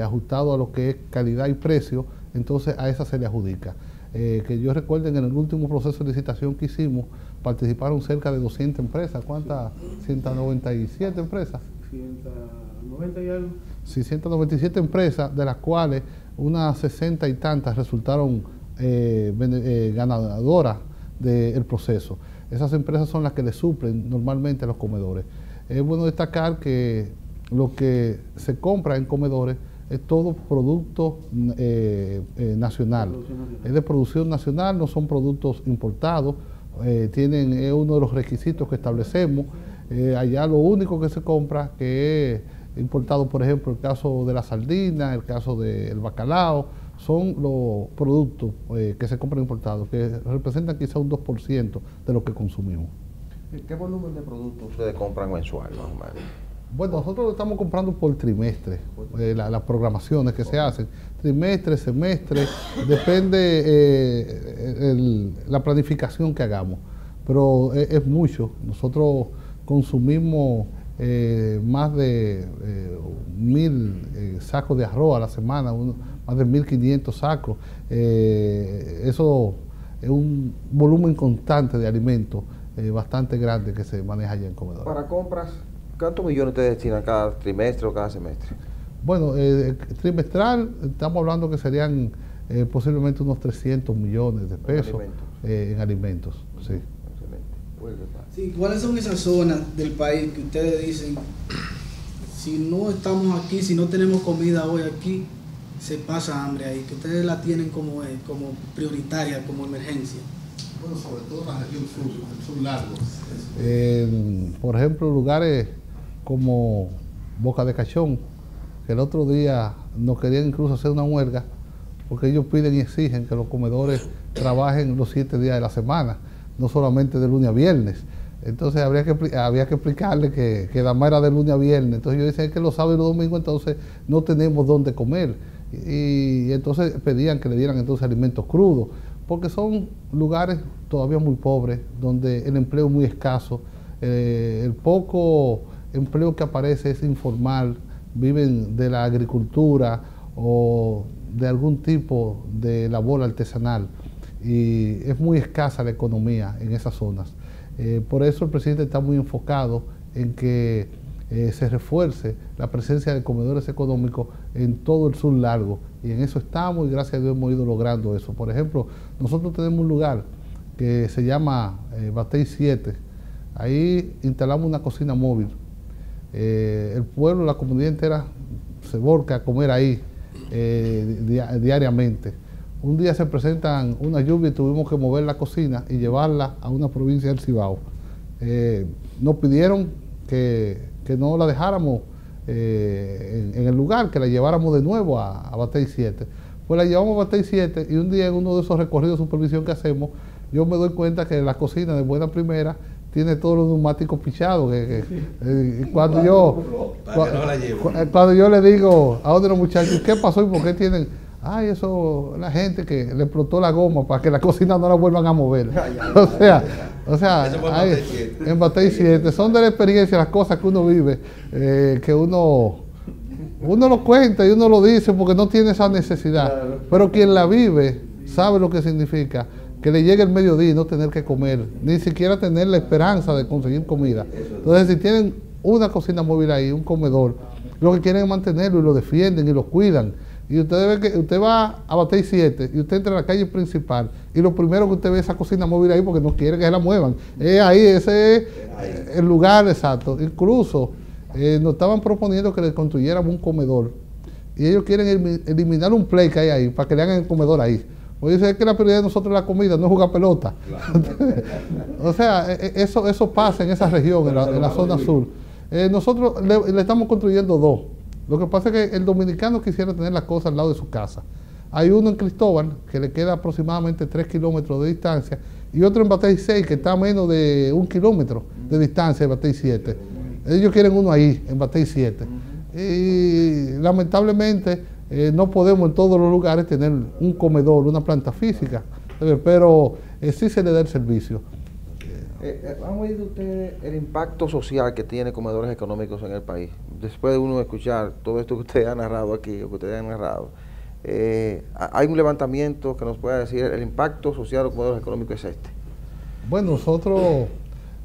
ajustado a lo que es calidad y precio, entonces a esa se le adjudica. Que yo recuerden, en el último proceso de licitación que hicimos, participaron cerca de 200 empresas. ¿Cuántas? 197 empresas. 190 y algo. Sí, 197 empresas, de las cuales unas 60 y tantas resultaron ganadoras del proceso. Esas empresas son las que le suplen normalmente a los comedores. Es bueno destacar que lo que se compra en comedores es todo producto nacional, es de producción nacional, no son productos importados, es uno de los requisitos que establecemos. Allá lo único que se compra que es importado, por ejemplo, el caso de la sardina, el caso del bacalao, son los productos que se compran importados, que representan quizá un 2% de lo que consumimos. ¿Qué volumen de productos ustedes compran mensual, más o menos? Bueno, nosotros lo estamos comprando por trimestre, las programaciones que se hacen, trimestre, semestre, depende la planificación que hagamos, pero es mucho. Nosotros consumimos más de 1.000 sacos de arroz a la semana, más de 1.500 sacos. Eso es un volumen constante de alimentos bastante grande que se maneja allá en comedores. Para compras, ¿cuántos millones ustedes destinan cada trimestre o cada semestre? Bueno, trimestral, estamos hablando que serían posiblemente unos 300 millones de pesos en alimentos. Sí. Sí, ¿cuáles son esas zonas del país que ustedes dicen, si no estamos aquí, si no tenemos comida hoy aquí, se pasa hambre ahí, que ustedes la tienen como prioritaria, como emergencia? Bueno, sobre todo la región sur, el sur largo. Por ejemplo, lugares como Boca de Cachón, que el otro día nos querían incluso hacer una huelga, porque ellos piden y exigen que los comedores trabajen los 7 días de la semana, no solamente de lunes a viernes. Entonces había que explicarle que nada más era de lunes a viernes. Entonces yo decía que los sábados y los domingos entonces no tenemos dónde comer. Y entonces pedían que le dieran entonces alimentos crudos, porque son lugares todavía muy pobres, donde el empleo es muy escaso, el poco empleo que aparece es informal, viven de la agricultura o de algún tipo de labor artesanal, y es muy escasa la economía en esas zonas. Por eso el presidente está muy enfocado en que se refuerce la presencia de comedores económicos en todo el sur largo, y en eso estamos, y gracias a Dios hemos ido logrando eso. Por ejemplo, nosotros tenemos un lugar que se llama Batey 7, ahí instalamos una cocina móvil. El pueblo, la comunidad entera se volca a comer ahí diariamente. Un día se presentan una lluvia y tuvimos que mover la cocina y llevarla a una provincia del Cibao. Nos pidieron que no la dejáramos en el lugar, que la lleváramos de nuevo a Batey 7. Pues la llevamos a Batey 7, y un día en uno de esos recorridos de supervisión que hacemos, yo me doy cuenta que la cocina de buena primera tiene todos los neumáticos pichados. Cuando yo le digo a otros muchachos, ¿qué pasó y por qué tienen? Ay, eso, la gente que le explotó la goma para que la cocina no la vuelvan a mover. O sea, en Batey 7 son de la experiencia, las cosas que uno vive, que uno lo cuenta y uno lo dice porque no tiene esa necesidad. Pero quien la vive sabe lo que significa que le llegue el mediodía y no tener que comer, ni siquiera tener la esperanza de conseguir comida. Entonces, si tienen una cocina móvil ahí, un comedor, lo que quieren es mantenerlo y lo defienden y lo cuidan. Y usted ve que usted va a Batey 7 y usted entra a la calle principal y lo primero que usted ve es esa cocina móvil ahí porque no quiere que se la muevan. Ahí, ese es el lugar exacto. Incluso nos estaban proponiendo que le construyéramos un comedor y ellos quieren eliminar un play que hay ahí para que le hagan el comedor ahí. Pues dice que la prioridad de nosotros es la comida, no es jugar pelota. Claro. O sea, eso pasa en esa región, en la zona sur. Nosotros le estamos construyendo 2. Lo que pasa es que el dominicano quisiera tener las cosas al lado de su casa. Hay uno en Cristóbal, que le queda aproximadamente 3 kilómetros de distancia, y otro en Batey 6, que está a menos de 1 kilómetro de distancia de Batey 7. Ellos quieren uno ahí, en Batey 7. Y lamentablemente no podemos en todos los lugares tener un comedor, una planta física, pero sí se le da el servicio. ¿Han oído ustedes el impacto social que tiene comedores económicos en el país? Después de uno escuchar todo esto que usted ha narrado aquí, o que ustedes han narrado, ¿hay un levantamiento que nos pueda decir el impacto social de los comedores económicos es este? Bueno, nosotros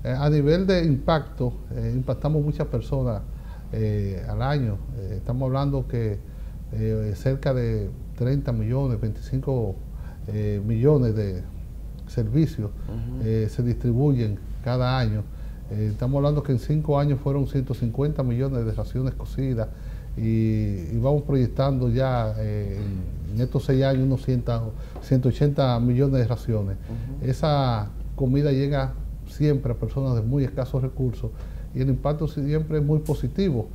a nivel de impacto, impactamos muchas personas al año. Estamos hablando que cerca de 30 millones, 25 millones de servicios se distribuyen cada año. Estamos hablando que en 5 años fueron 150 millones de raciones cocidas y vamos proyectando ya en estos 6 años unos 180 millones de raciones. Esa comida llega siempre a personas de muy escasos recursos y el impacto siempre es muy positivo,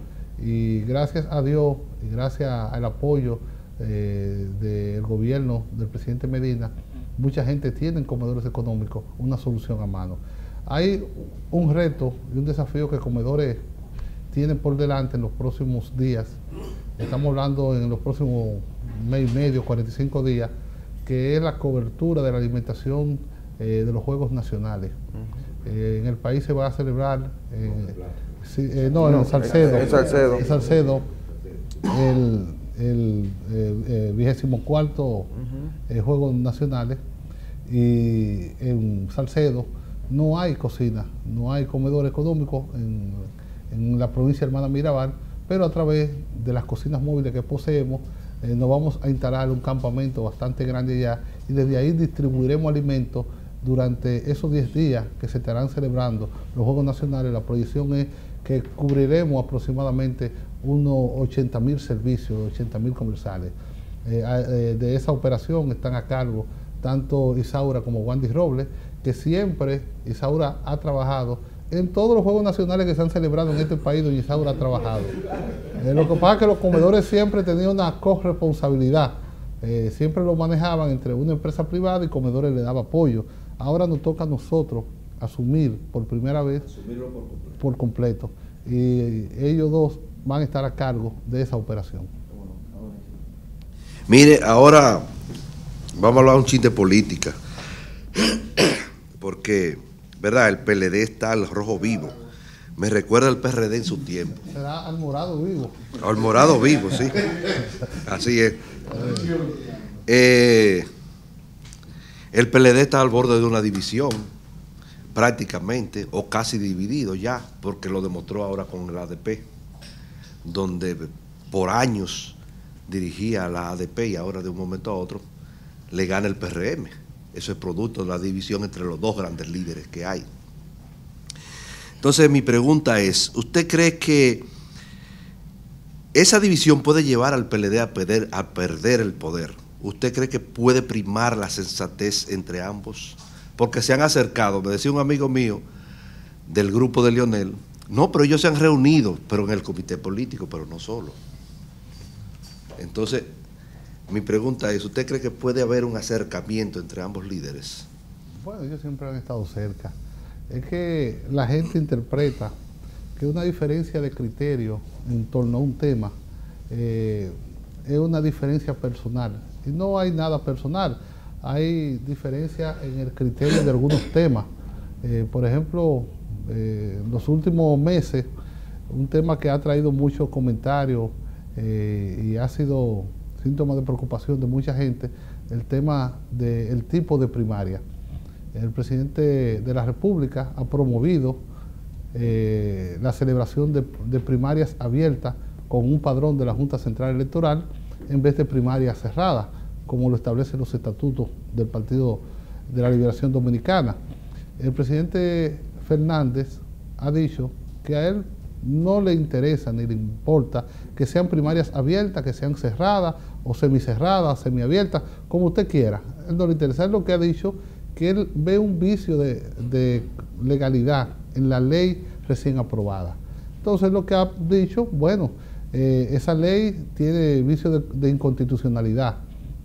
y gracias a Dios y gracias al apoyo del gobierno del presidente Medina, mucha gente tiene en comedores económicos una solución a mano. Hay un reto y un desafío que comedores tienen por delante en los próximos días. Estamos hablando en los próximos mes y medio, 45 días, que es la cobertura de la alimentación de los Juegos Nacionales. En el país se va a celebrar Sí, no, en Salcedo. En Salcedo. En Salcedo, el 24º Juegos Nacionales, y en Salcedo no hay cocina, no hay comedor económico en la provincia hermana Mirabal, pero a través de las cocinas móviles que poseemos, nos vamos a instalar un campamento bastante grande ya, y desde ahí distribuiremos alimentos durante esos 10 días que se estarán celebrando los Juegos Nacionales. La proyección es que cubriremos aproximadamente unos 80.000 servicios, 80.000 comerciales. De esa operación están a cargo tanto Isaura como Wandy Robles, que siempre Isaura ha trabajado en todos los Juegos Nacionales que se han celebrado en este país, donde Isaura ha trabajado. Lo que pasa es que los comedores siempre tenían una corresponsabilidad, siempre lo manejaban entre una empresa privada y comedores le daba apoyo. Ahora nos toca a nosotros asumir por primera vez por completo, y ellos dos van a estar a cargo de esa operación. Mire, ahora vamos a hablar un chiste de política, porque, ¿verdad? El PLD está al rojo vivo. Me recuerda al PRD en su tiempo. Será al morado vivo. Al morado vivo, sí. Así es. El PLD está al borde de una división, prácticamente, o casi dividido ya, porque lo demostró ahora con el ADP, donde por años dirigía la ADP y ahora de un momento a otro le gana el PRM. Eso es producto de la división entre los dos grandes líderes que hay. Entonces mi pregunta es, ¿usted cree que esa división puede llevar al PLD a perder el poder? ¿Usted cree que puede primar la sensatez entre ambos? Porque se han acercado, me decía un amigo mío del grupo de Leonel, no, pero ellos se han reunido, pero en el comité político, pero no solo. Entonces, mi pregunta es, ¿usted cree que puede haber un acercamiento entre ambos líderes? Bueno, ellos siempre han estado cerca. Es que la gente interpreta que una diferencia de criterio en torno a un tema es una diferencia personal. Y no hay nada personal, hay diferencia en el criterio de algunos temas. Por ejemplo, en los últimos meses, un tema que ha traído muchos comentarios y ha sido síntoma de preocupación de mucha gente, el tema del tipo de primaria. El presidente de la República ha promovido la celebración de primarias abiertas con un padrón de la Junta Central Electoral en vez de primarias cerradas, como lo establecen los estatutos del Partido de la Liberación Dominicana. El presidente Fernández ha dicho que a él no le interesa ni le importa que sean primarias abiertas, que sean cerradas o semicerradas, semiabiertas, como usted quiera. Él no le interesa. Él lo que ha dicho que él ve un vicio de legalidad en la ley recién aprobada. Entonces lo que ha dicho, bueno, esa ley tiene vicio de inconstitucionalidad,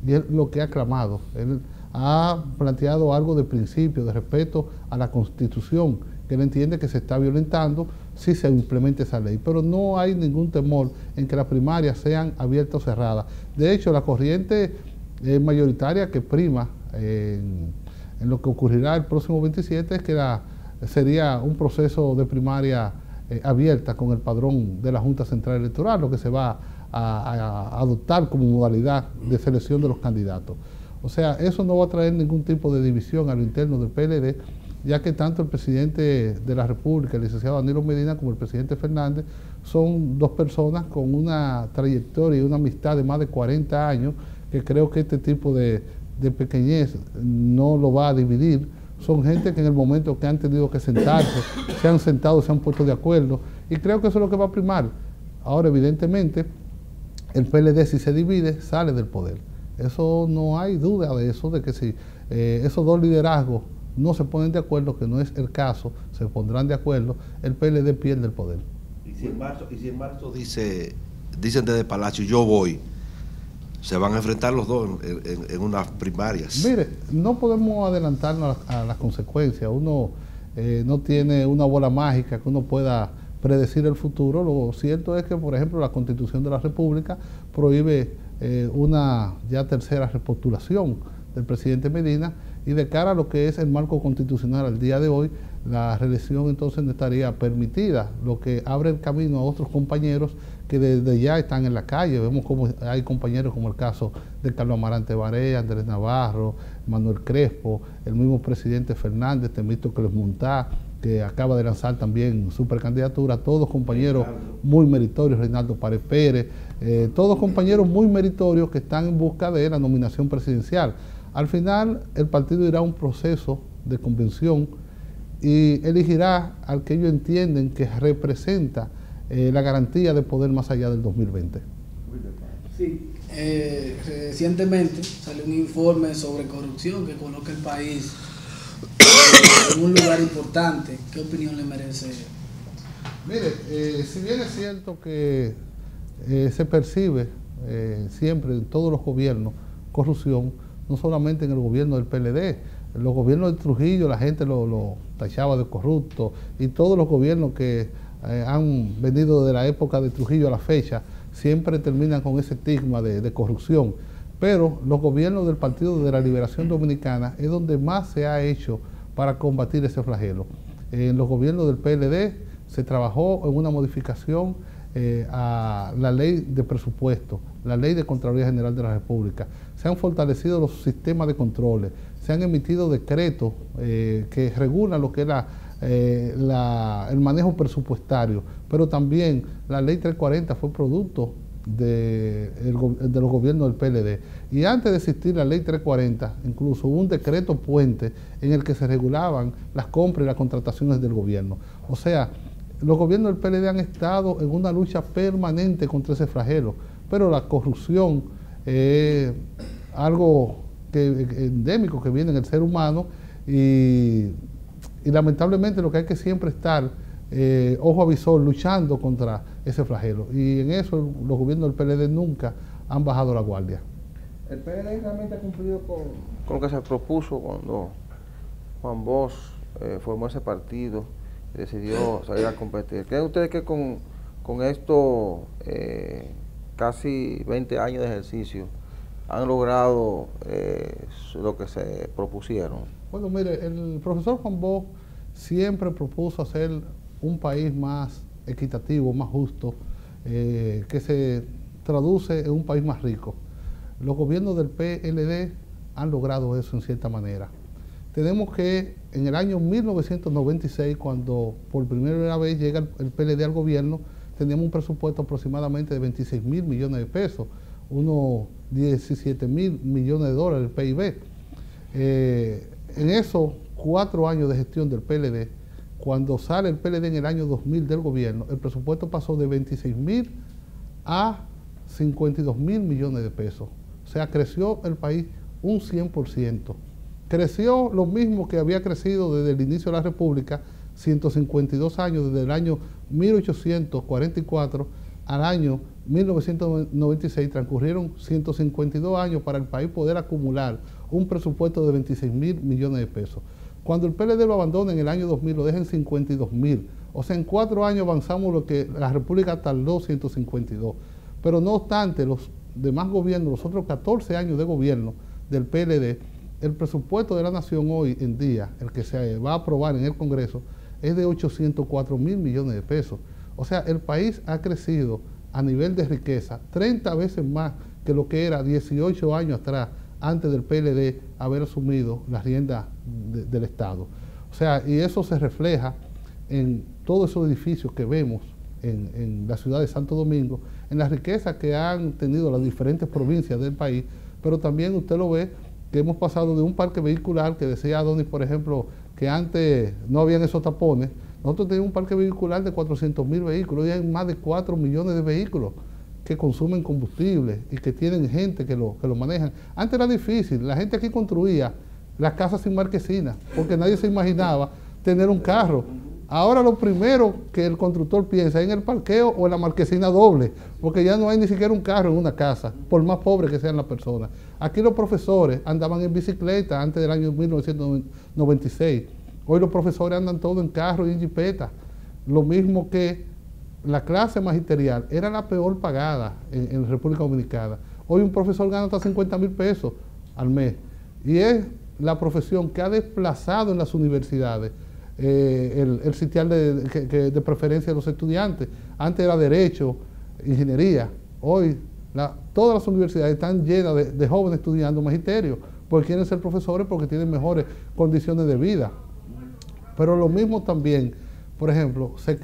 y es lo que ha clamado. Él ha planteado algo de principio, de respeto a la Constitución, que él entiende que se está violentando si se implementa esa ley. Pero no hay ningún temor en que las primarias sean abiertas o cerradas. De hecho, la corriente mayoritaria que prima en lo que ocurrirá el próximo 27 es que sería un proceso de primaria abierta con el padrón de la Junta Central Electoral, lo que se va a adoptar como modalidad de selección de los candidatos. O sea, eso no va a traer ningún tipo de división a lo interno del PLD, ya que tanto el presidente de la República, el licenciado Danilo Medina, como el presidente Fernández, son dos personas con una trayectoria y una amistad de más de 40 años, que creo que este tipo de pequeñez no lo va a dividir. Son gente que en el momento que han tenido que sentarse, se han sentado, se han puesto de acuerdo, y creo que eso es lo que va a primar. Ahora, evidentemente, el PLD, si se divide, sale del poder. Eso no hay duda de eso, de que si esos dos liderazgos no se ponen de acuerdo, que no es el caso, se pondrán de acuerdo, el PLD pierde el poder. Y si en marzo dicen desde Palacio, yo voy, se van a enfrentar los dos en unas primarias. Mire, no podemos adelantarnos a las consecuencias. Uno no tiene una bola mágica que uno pueda predecir el futuro. Lo cierto es que, por ejemplo, la Constitución de la República prohíbe una ya tercera repostulación del presidente Medina, y de cara a lo que es el marco constitucional al día de hoy, la reelección entonces no estaría permitida, lo que abre el camino a otros compañeros que desde ya están en la calle. Vemos como hay compañeros como el caso de Carlos Amarante Baré, Andrés Navarro, Manuel Crespo, el mismo presidente Fernández, Temístocles Montá, que acaba de lanzar también su precandidatura, todos compañeros muy meritorios, Reinaldo Párez Pérez, todos compañeros muy meritorios que están en busca de la nominación presidencial. Al final, el partido irá a un proceso de convención y elegirá al que ellos entienden que representa la garantía de poder más allá del 2020. Sí, recientemente salió un informe sobre corrupción que coloca el país en un lugar importante. ¿Qué opinión le merece? Mire, si bien es cierto que se percibe siempre en todos los gobiernos corrupción, no solamente en el gobierno del PLD, en los gobiernos de Trujillo la gente lo tachaba de corrupto, y todos los gobiernos que han venido de la época de Trujillo a la fecha siempre terminan con ese estigma de corrupción. Pero los gobiernos del Partido de la Liberación Dominicana es donde más se ha hecho para combatir ese flagelo. En los gobiernos del PLD se trabajó en una modificación a la ley de presupuesto, la ley de Contraloría General de la República. Se han fortalecido los sistemas de controles, se han emitido decretos que regulan lo que es el manejo presupuestario, pero también la ley 340 fue producto de los gobiernos del PLD. Y antes de existir la ley 340, incluso hubo un decreto puente en el que se regulaban las compras y las contrataciones del gobierno. O sea, los gobiernos del PLD han estado en una lucha permanente contra ese flagelo, pero la corrupción es algo endémico que viene en el ser humano, y lamentablemente lo que hay que siempre estar ojo a visor luchando contra ese flagelo, y en eso los gobiernos del PLD nunca han bajado la guardia. El PLD realmente ha cumplido con lo que se propuso cuando Juan Bosch formó ese partido y decidió salir a competir. ¿Creen ustedes que con estos casi 20 años de ejercicio han logrado lo que se propusieron? Bueno, mire, el profesor Juan Bosch siempre propuso hacer un país más equitativo, más justo, que se traduce en un país más rico. Los gobiernos del PLD han logrado eso en cierta manera. Tenemos que en el año 1996, cuando por primera vez llega el PLD al gobierno, teníamos un presupuesto aproximadamente de 26.000 millones de pesos, unos 17.000 millones de dólares el PIB. En esos 4 años de gestión del PLD, cuando sale el PLD en el año 2000 del gobierno, el presupuesto pasó de 26.000 a 52.000 millones de pesos. O sea, creció el país un 100%. Creció lo mismo que había crecido desde el inicio de la República, 152 años, desde el año 1844 al año 1996, transcurrieron 152 años para el país poder acumular un presupuesto de 26.000 millones de pesos. Cuando el PLD lo abandona en el año 2000, lo deja en 52.000. O sea, en 4 años avanzamos lo que la República tardó 152. Pero no obstante, los demás gobiernos, los otros 14 años de gobierno del PLD, el presupuesto de la nación hoy en día, el que se va a aprobar en el Congreso, es de 804.000 millones de pesos. O sea, el país ha crecido a nivel de riqueza 30 veces más que lo que era 18 años atrás, antes del PLD haber asumido las riendas del Estado. O sea, y eso se refleja en todos esos edificios que vemos en la ciudad de Santo Domingo, en la riqueza que han tenido las diferentes provincias del país, pero también usted lo ve que hemos pasado de un parque vehicular que decía Adonis, por ejemplo, que antes no habían esos tapones. Nosotros teníamos un parque vehicular de 400.000 vehículos, hoy hay más de 4 millones de vehículos que consumen combustible y que tienen gente que lo manejan. Antes era difícil, la gente aquí construía las casas sin marquesina, porque nadie se imaginaba tener un carro. Ahora lo primero que el constructor piensa es en el parqueo o en la marquesina doble, porque ya no hay ni siquiera un carro en una casa, por más pobre que sean las personas. Aquí los profesores andaban en bicicleta antes del año 1996. Hoy los profesores andan todos en carro y en jipeta. Lo mismo que la clase magisterial era la peor pagada en República Dominicana. Hoy un profesor gana hasta 50.000 pesos al mes. Y es la profesión que ha desplazado en las universidades el sitial de preferencia de los estudiantes. Antes era derecho, ingeniería. Hoy todas las universidades están llenas de jóvenes estudiando magisterio, porque quieren ser profesores, porque tienen mejores condiciones de vida. Pero lo mismo también, por ejemplo, se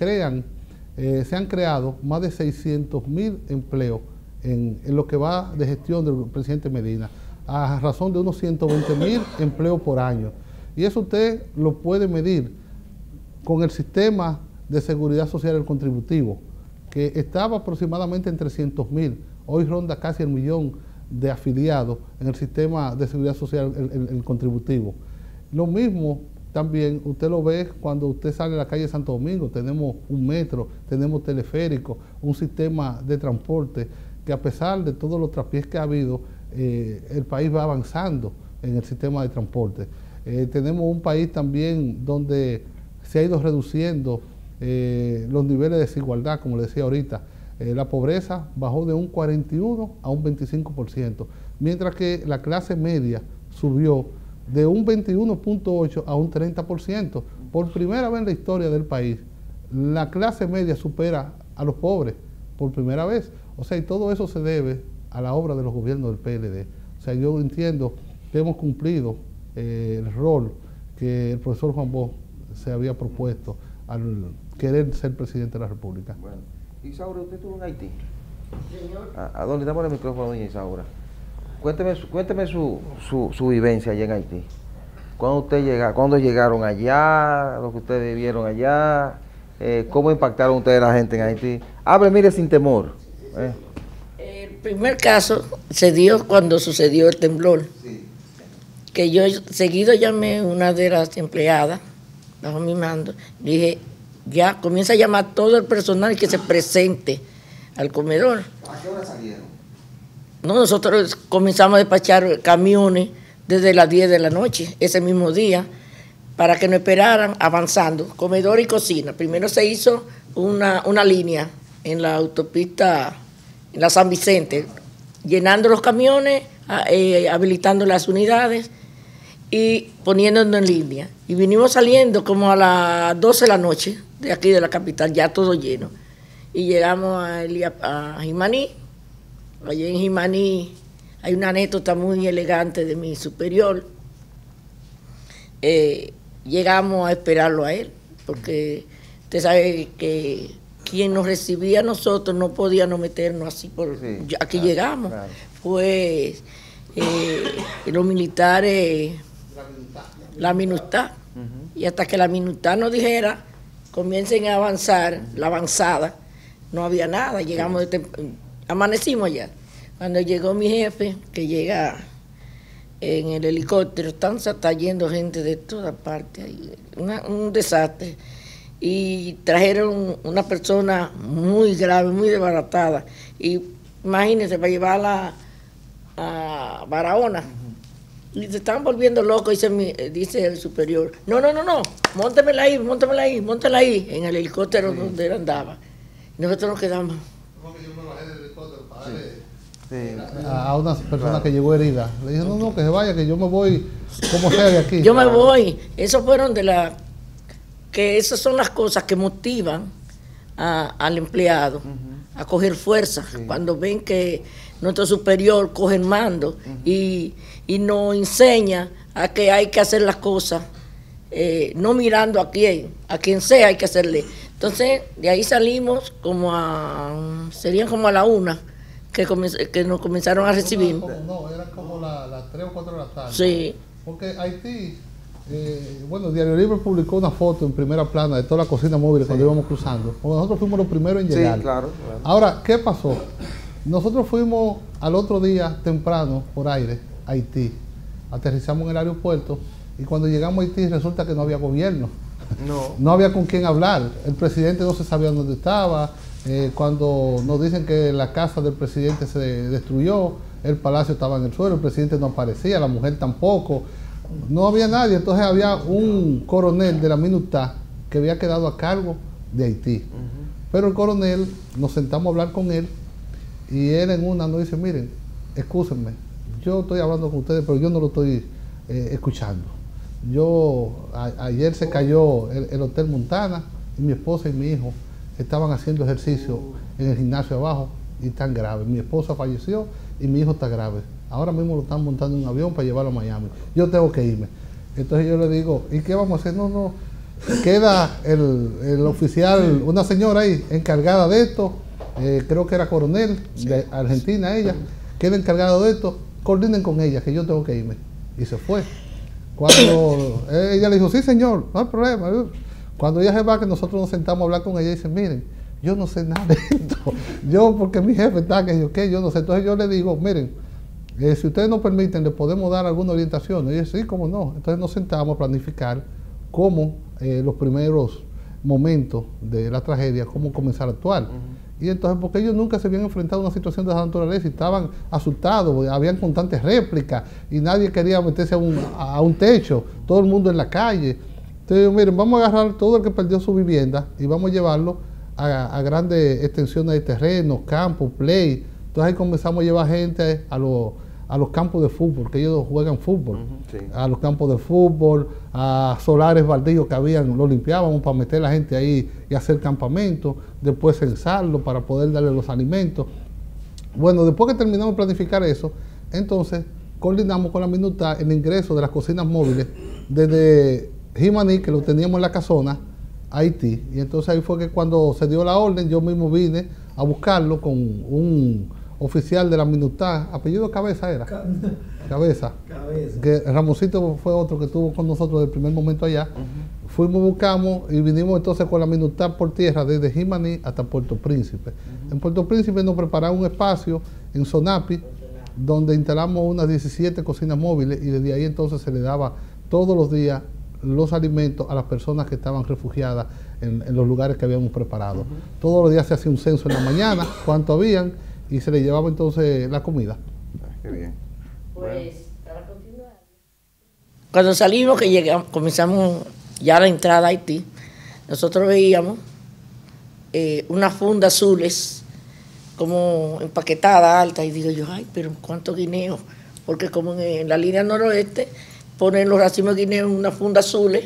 han creado más de 600.000 empleos en lo que va de gestión del presidente Medina, a razón de unos 120.000 empleos por año. Y eso usted lo puede medir con el sistema de seguridad social del contributivo, que estaba aproximadamente en 300.000, hoy ronda casi el 1.000.000 de afiliados en el sistema de seguridad social el contributivo. Lo mismo también usted lo ve cuando usted sale a la calle Santo Domingo. Tenemos un metro, tenemos teleférico, un sistema de transporte que, a pesar de todos los traspiés que ha habido, el país va avanzando en el sistema de transporte. Tenemos un país también donde se ha ido reduciendo los niveles de desigualdad, como le decía ahorita. La pobreza bajó de un 41 a un 25%, mientras que la clase media subió de un 21.8 a un 30%. Por primera vez en la historia del país, la clase media supera a los pobres, por primera vez. O sea, y todo eso se debe a la obra de los gobiernos del PLD. O sea, yo entiendo que hemos cumplido el rol que el profesor Juan Bosch se había propuesto al querer ser presidente de la República. Bueno, Isaura, ¿usted estuvo en Haití? Señor. ¿A dónde? Dame el micrófono, doña Isaura. Cuénteme su vivencia allá en Haití. ¿Cuándo llegaron allá? Lo que ustedes vivieron allá. ¿Cómo impactaron ustedes a la gente en Haití? Hable, mire, sin temor. El primer caso se dio cuando sucedió el temblor. Sí. Que yo seguido llamé a una de las empleadas bajo mi mando. Dije, ya comienza a llamar todo el personal que se presente al comedor. ¿A qué hora salieron? No, nosotros comenzamos a despachar camiones desde las 10 de la noche, ese mismo día, para que nos esperaran avanzando, comedor y cocina. Primero se hizo una línea en la autopista, en la San Vicente, llenando los camiones, habilitando las unidades y poniéndonos en línea. Y vinimos saliendo como a las 12 de la noche de aquí de la capital, ya todo lleno. Y llegamos a Jimaní. Allí en Jimaní hay una anécdota muy elegante de mi superior. Llegamos a esperarlo a él, porque usted sabe que quien nos recibía a nosotros no podíamos meternos así por sí, aquí claro, llegamos. Claro. Pues los militares, la MINUSTAH, y hasta que la MINUSTAH nos dijera, comiencen a avanzar, la avanzada, no había nada, llegamos, amanecimos allá. Cuando llegó mi jefe, que llega en el helicóptero, está yendo gente de todas partes, un desastre. Y trajeron una persona muy grave, muy desbaratada. Y imagínense, para llevarla a Barahona. Y se estaban volviendo locos, dice el superior. No, móntemela ahí, en el helicóptero donde él andaba. Y nosotros nos quedamos. A una persona que llegó herida. Le dije, no, que se vaya, que yo me voy como sea de aquí. Yo me voy. Esos fueron que esas son las cosas que motivan al empleado a coger fuerza. Sí. Cuando ven que nuestro superior coge el mando y nos enseña a que hay que hacer las cosas, no mirando a quien sea hay que hacerle. Entonces, de ahí salimos serían como a la 1 que nos comenzaron a recibir. Eran como las 3 o 4 de la tarde. Sí. Porque Haití, Diario Libre publicó una foto en primera plana de toda la cocina móvil cuando íbamos cruzando. Nosotros fuimos los primeros en llegar. Sí, claro. Ahora, ¿qué pasó? Nosotros fuimos al otro día temprano por aire a Haití. Aterrizamos en el aeropuerto y cuando llegamos a Haití resulta que no había gobierno. No había con quién hablar. El presidente no se sabía dónde estaba. Cuando nos dicen que la casa del presidente se destruyó, el palacio estaba en el suelo, el presidente no aparecía, la mujer tampoco. No había nadie. Entonces había un coronel de la MINUSTAH que había quedado a cargo de Haití. Pero el coronel, nos sentamos a hablar con él y él en una nos dice, miren, excúsenme, yo estoy hablando con ustedes, pero yo no lo estoy escuchando. Ayer se cayó el Hotel Montana y mi esposa y mi hijo estaban haciendo ejercicio en el gimnasio abajo y están graves. Mi esposa falleció y mi hijo está grave. Ahora mismo lo están montando en un avión para llevarlo a Miami. Yo tengo que irme. Entonces yo le digo, ¿y qué vamos a hacer? No. Queda el oficial, una señora ahí encargada de esto, creo que era coronel de Argentina ella, queda encargada de esto, coordinen con ella que yo tengo que irme. Y se fue. Cuando ella le dijo, sí señor, no hay problema. Cuando ella se va, que nosotros nos sentamos a hablar con ella y dice, miren, yo no sé nada de esto. Yo, porque mi jefe está, que yo no sé. Entonces yo le digo, miren, si ustedes nos permiten, ¿le podemos dar alguna orientación? Y ella, sí, cómo no. Entonces nos sentamos a planificar cómo los primeros momentos de la tragedia, cómo comenzar a actuar. Y entonces, porque ellos nunca se habían enfrentado a una situación de esa naturaleza y estaban asustados, habían constantes réplicas y nadie quería meterse a un techo, todo el mundo en la calle. Entonces, miren, vamos a agarrar todo el que perdió su vivienda y vamos a llevarlo a grandes extensiones de terreno, campos, play. Entonces ahí comenzamos a llevar gente a los campos de fútbol, que ellos juegan fútbol, sí. A los campos de fútbol, a solares baldíos que habían, lo limpiábamos para meter a la gente ahí y hacer campamento, después censarlo para poder darle los alimentos. Bueno, después que terminamos de planificar eso, entonces coordinamos con la Minuta el ingreso de las cocinas móviles desde Jimaní, que lo teníamos en la casona, a Haití. Y entonces ahí fue que cuando se dio la orden, yo mismo vine a buscarlo con un oficial de la Minuta, apellido Cabeza era. Cabeza. Que Ramoncito fue otro que estuvo con nosotros desde el primer momento allá. Fuimos, buscamos y vinimos entonces con la Minuta por tierra desde Jimaní hasta Puerto Príncipe. En Puerto Príncipe nos prepararon un espacio en Sonapi, donde instalamos unas 17 cocinas móviles y desde ahí entonces se le daba todos los días los alimentos a las personas que estaban refugiadas en los lugares que habíamos preparado. Todos los días se hacía un censo en la mañana, cuánto habían, y se les llevaba entonces la comida. Qué bien. Pues, para continuar. Cuando salimos, que llegamos, comenzamos ya la entrada a Haití, nosotros veíamos unas fundas azules como empaquetadas, altas, y digo yo, ay, pero ¿cuántos guineos? Porque como en la línea noroeste ponen los racimos de guineo en una funda azules,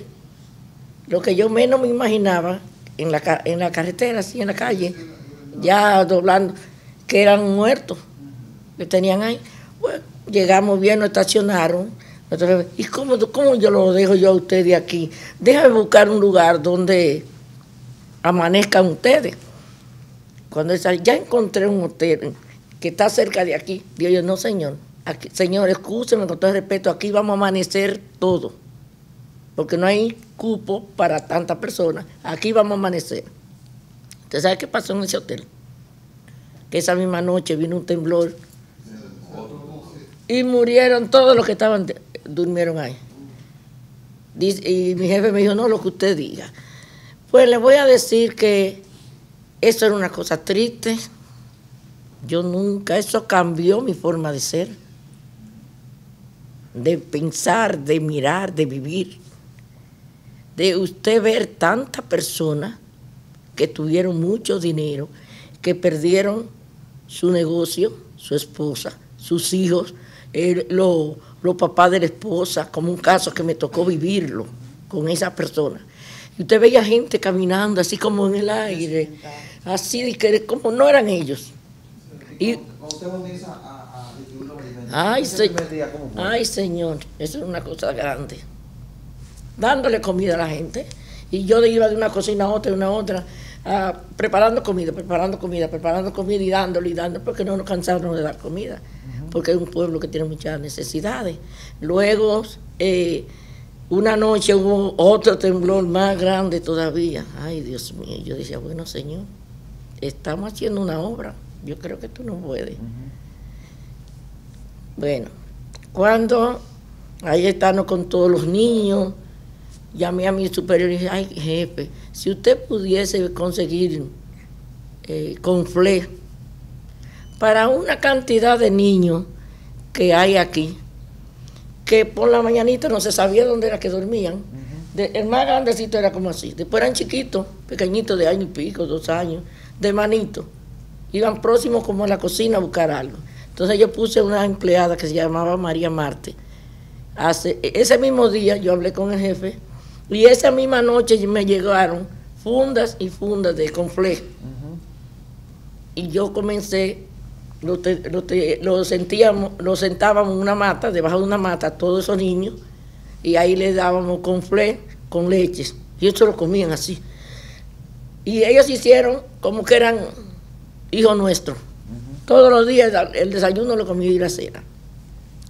lo que yo menos me imaginaba en la carretera, así en la calle, ya doblando, que eran muertos, que tenían ahí. Bueno, llegamos bien, nos estacionaron. Nosotros, ¿y cómo yo lo dejo yo a ustedes aquí? Déjame buscar un lugar donde amanezcan ustedes. Cuando ya encontré un hotel que está cerca de aquí, digo yo, no señor, aquí, señor, escúcheme con todo el respeto, aquí vamos a amanecer todo, porque no hay cupo para tantas personas, aquí vamos a amanecer. ¿Usted sabe qué pasó en ese hotel? Que esa misma noche vino un temblor y murieron todos los que durmieron ahí. Y mi jefe me dijo, no, lo que usted diga. Pues le voy a decir que eso era una cosa triste. Yo nunca, eso cambió mi forma de ser, de pensar, de mirar, de vivir. De usted ver tantas personas que tuvieron mucho dinero, que perdieron su negocio, su esposa, sus hijos, los papás de la esposa, como un caso que me tocó vivirlo con esa persona. Y usted veía gente caminando así como en el aire, así como no eran ellos. Y, ay, señor, eso es una cosa grande. Dándole comida a la gente. Y yo iba de una cocina a otra, de una a otra, preparando comida y dándole, porque no nos cansamos de dar comida, porque es un pueblo que tiene muchas necesidades. Luego, una noche hubo otro temblor más grande todavía. Ay, Dios mío, yo decía, bueno, señor, estamos haciendo una obra, yo creo que tú no puedes. Bueno, cuando ahí estamos con todos los niños, llamé a mi superior y dije, ay, jefe, si usted pudiese conseguir conflé para una cantidad de niños que hay aquí, que por la mañanita no se sabía dónde era que dormían. El más grandecito era como así. Después eran chiquitos, pequeñitos de año y pico, 2 años, de manito. Iban próximos como a la cocina a buscar algo. Entonces yo puse una empleada que se llamaba María Marte Ese mismo día yo hablé con el jefe y esa misma noche me llegaron fundas y fundas de conflé. Y yo comencé, lo sentábamos en una mata, debajo de una mata, todos esos niños, y ahí les dábamos conflé con leches, y ellos lo comían así. Y ellos hicieron como que eran hijos nuestros. Todos los días el desayuno, la comida y la cena.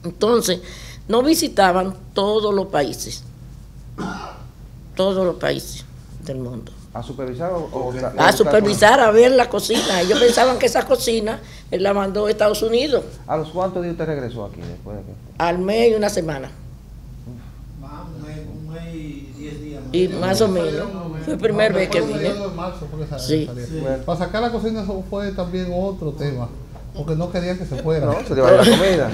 Entonces, no visitaban todos los países del mundo. ¿A supervisar a supervisar, a ver la cocina. Ellos pensaban que esa cocina él la mandó a Estados Unidos. ¿A los cuántos días usted regresó aquí después de que? Al mes y una semana. Un mes y 10 días. Y más o menos. Fue el primer vez que vine. Sí. Bueno. Para sacar la cocina eso fue también otro tema. Porque no querían que se fuera. No, se llevaba la comida.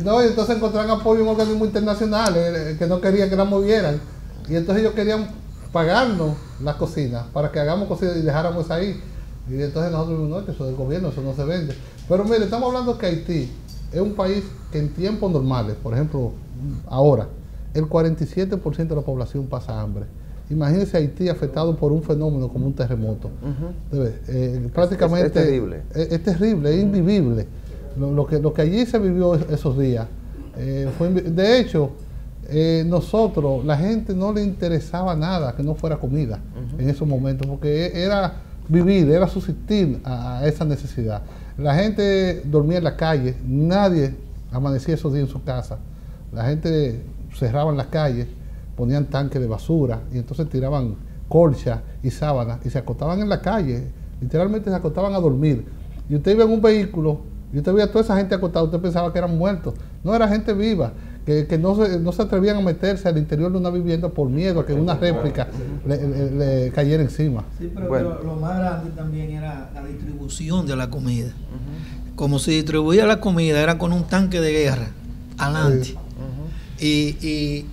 No, y entonces encontraron apoyo en organismos internacionales que no querían que la movieran. Y entonces ellos querían pagarnos la cocina para que hagamos cocina y dejáramos ahí. Y entonces nosotros no, que eso del gobierno, eso no se vende. Pero mire, estamos hablando que Haití es un país que en tiempos normales, por ejemplo, ahora, el 47% de la población pasa hambre. Imagínense Haití afectado por un fenómeno como un terremoto. Prácticamente es terrible. Es terrible, es invivible. Lo que allí se vivió esos días. De hecho, nosotros, la gente no le interesaba nada que no fuera comida en esos momentos, porque era vivir, era subsistir a esa necesidad. La gente dormía en la calle, nadie amanecía esos días en su casa. La gente cerraba en las calles, ponían tanques de basura y entonces tiraban colchas y sábanas y se acostaban en la calle, literalmente se acostaban a dormir. Y usted iba en un vehículo y usted veía a toda esa gente acostada, usted pensaba que eran muertos. No, era gente viva, que no se atrevían a meterse al interior de una vivienda por miedo a que una réplica le cayera encima. Sí, pero lo más grande también era la distribución de la comida. Como se distribuía la comida, era con un tanque de guerra adelante. Y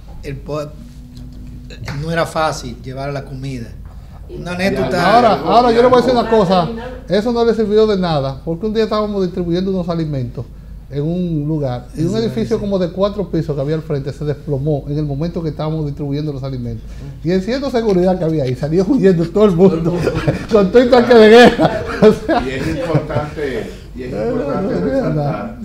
no era fácil llevar la comida. Una anécdota. Ahora yo le voy a decir una cosa, eso no le sirvió de nada, porque un día estábamos distribuyendo unos alimentos en un lugar y un edificio como de 4 pisos que había al frente se desplomó en el momento que estábamos distribuyendo los alimentos. Y en cierta seguridad que había ahí, salió huyendo todo el mundo con todo el tanque de guerra. O sea, y es importante resaltar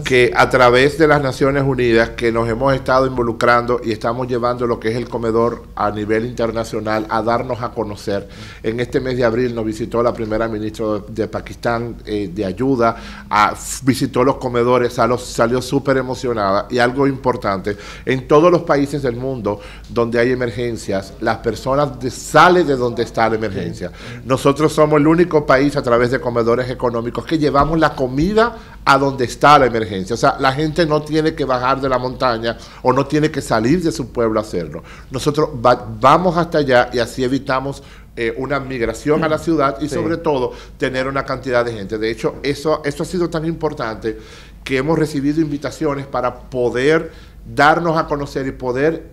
que a través de las Naciones Unidas que nos hemos estado involucrando y estamos llevando lo que es el comedor a nivel internacional a darnos a conocer. En este mes de abril nos visitó la primera ministra de Pakistán de ayuda, visitó los comedores, salió súper emocionada. Y algo importante, en todos los países del mundo donde hay emergencias, las personas salen de donde está la emergencia. Nosotros somos el único país a través de comedores económicos que llevamos la comida a donde está la emergencia. O sea, la gente no tiene que bajar de la montaña o no tiene que salir de su pueblo a hacerlo. Nosotros vamos hasta allá y así evitamos una migración a la ciudad y sobre todo tener una cantidad de gente. De hecho, eso ha sido tan importante que hemos recibido invitaciones para poder darnos a conocer y poder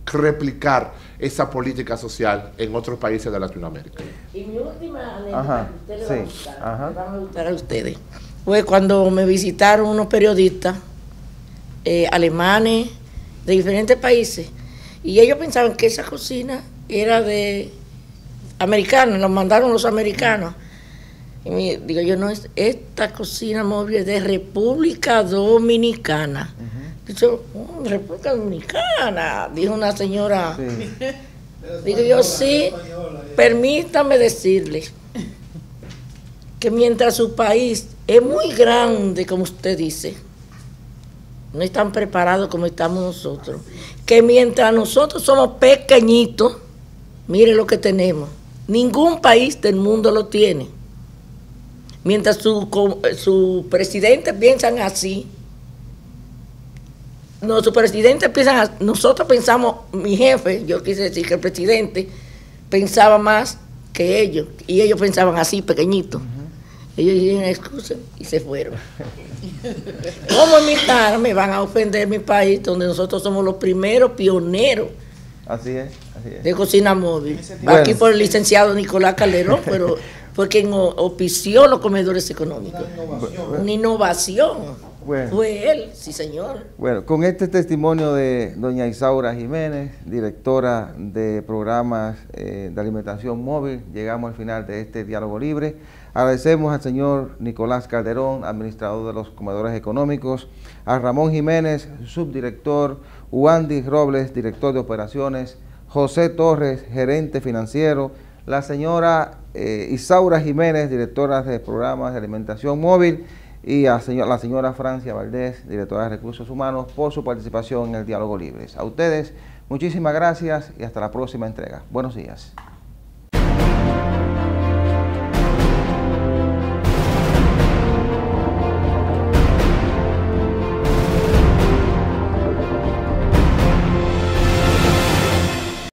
replicar esa política social en otros países de Latinoamérica. Y mi última anécdota que a ustedes les va a gustar a ustedes fue cuando me visitaron unos periodistas alemanes de diferentes países y ellos pensaban que esa cocina era de americanos, nos mandaron los americanos. Y digo yo, no, esta cocina móvil es de República Dominicana. Dicho, República Dominicana, dijo una señora. Sí. Digo yo, sí, permítame decirle que mientras su país es muy grande, como usted dice, no están preparados como estamos nosotros, que mientras nosotros somos pequeñitos, mire lo que tenemos, ningún país del mundo lo tiene. Mientras su presidente piensan así, nuestros presidentes piensan, nosotros pensamos, mi jefe, yo quise decir que el presidente pensaba más que ellos, y ellos pensaban así, pequeñitos. Ellos dijeron excusa y se fueron. ¿Cómo en mi cara me van a ofender mi país, donde nosotros somos los primeros pioneros? Así es. De cocina móvil. Bueno. Aquí por el licenciado Nicolás Calderón, pero fue quien auspició los comedores económicos. Una innovación. Bueno. Fue él, sí señor. Bueno, con este testimonio de doña Isaura Jiménez, directora de programas de alimentación móvil, llegamos al final de este diálogo libre. Agradecemos al señor Nicolás Calderón, administrador de los comedores económicos, a Ramón Jiménez, subdirector, Uandi Robles, director de operaciones, José Torres, gerente financiero, la señora Isaura Jiménez, directora de programas de alimentación móvil, y a la señora Francia Valdés, directora de Recursos Humanos, por su participación en el Diálogo Libre. A ustedes, muchísimas gracias y hasta la próxima entrega. Buenos días.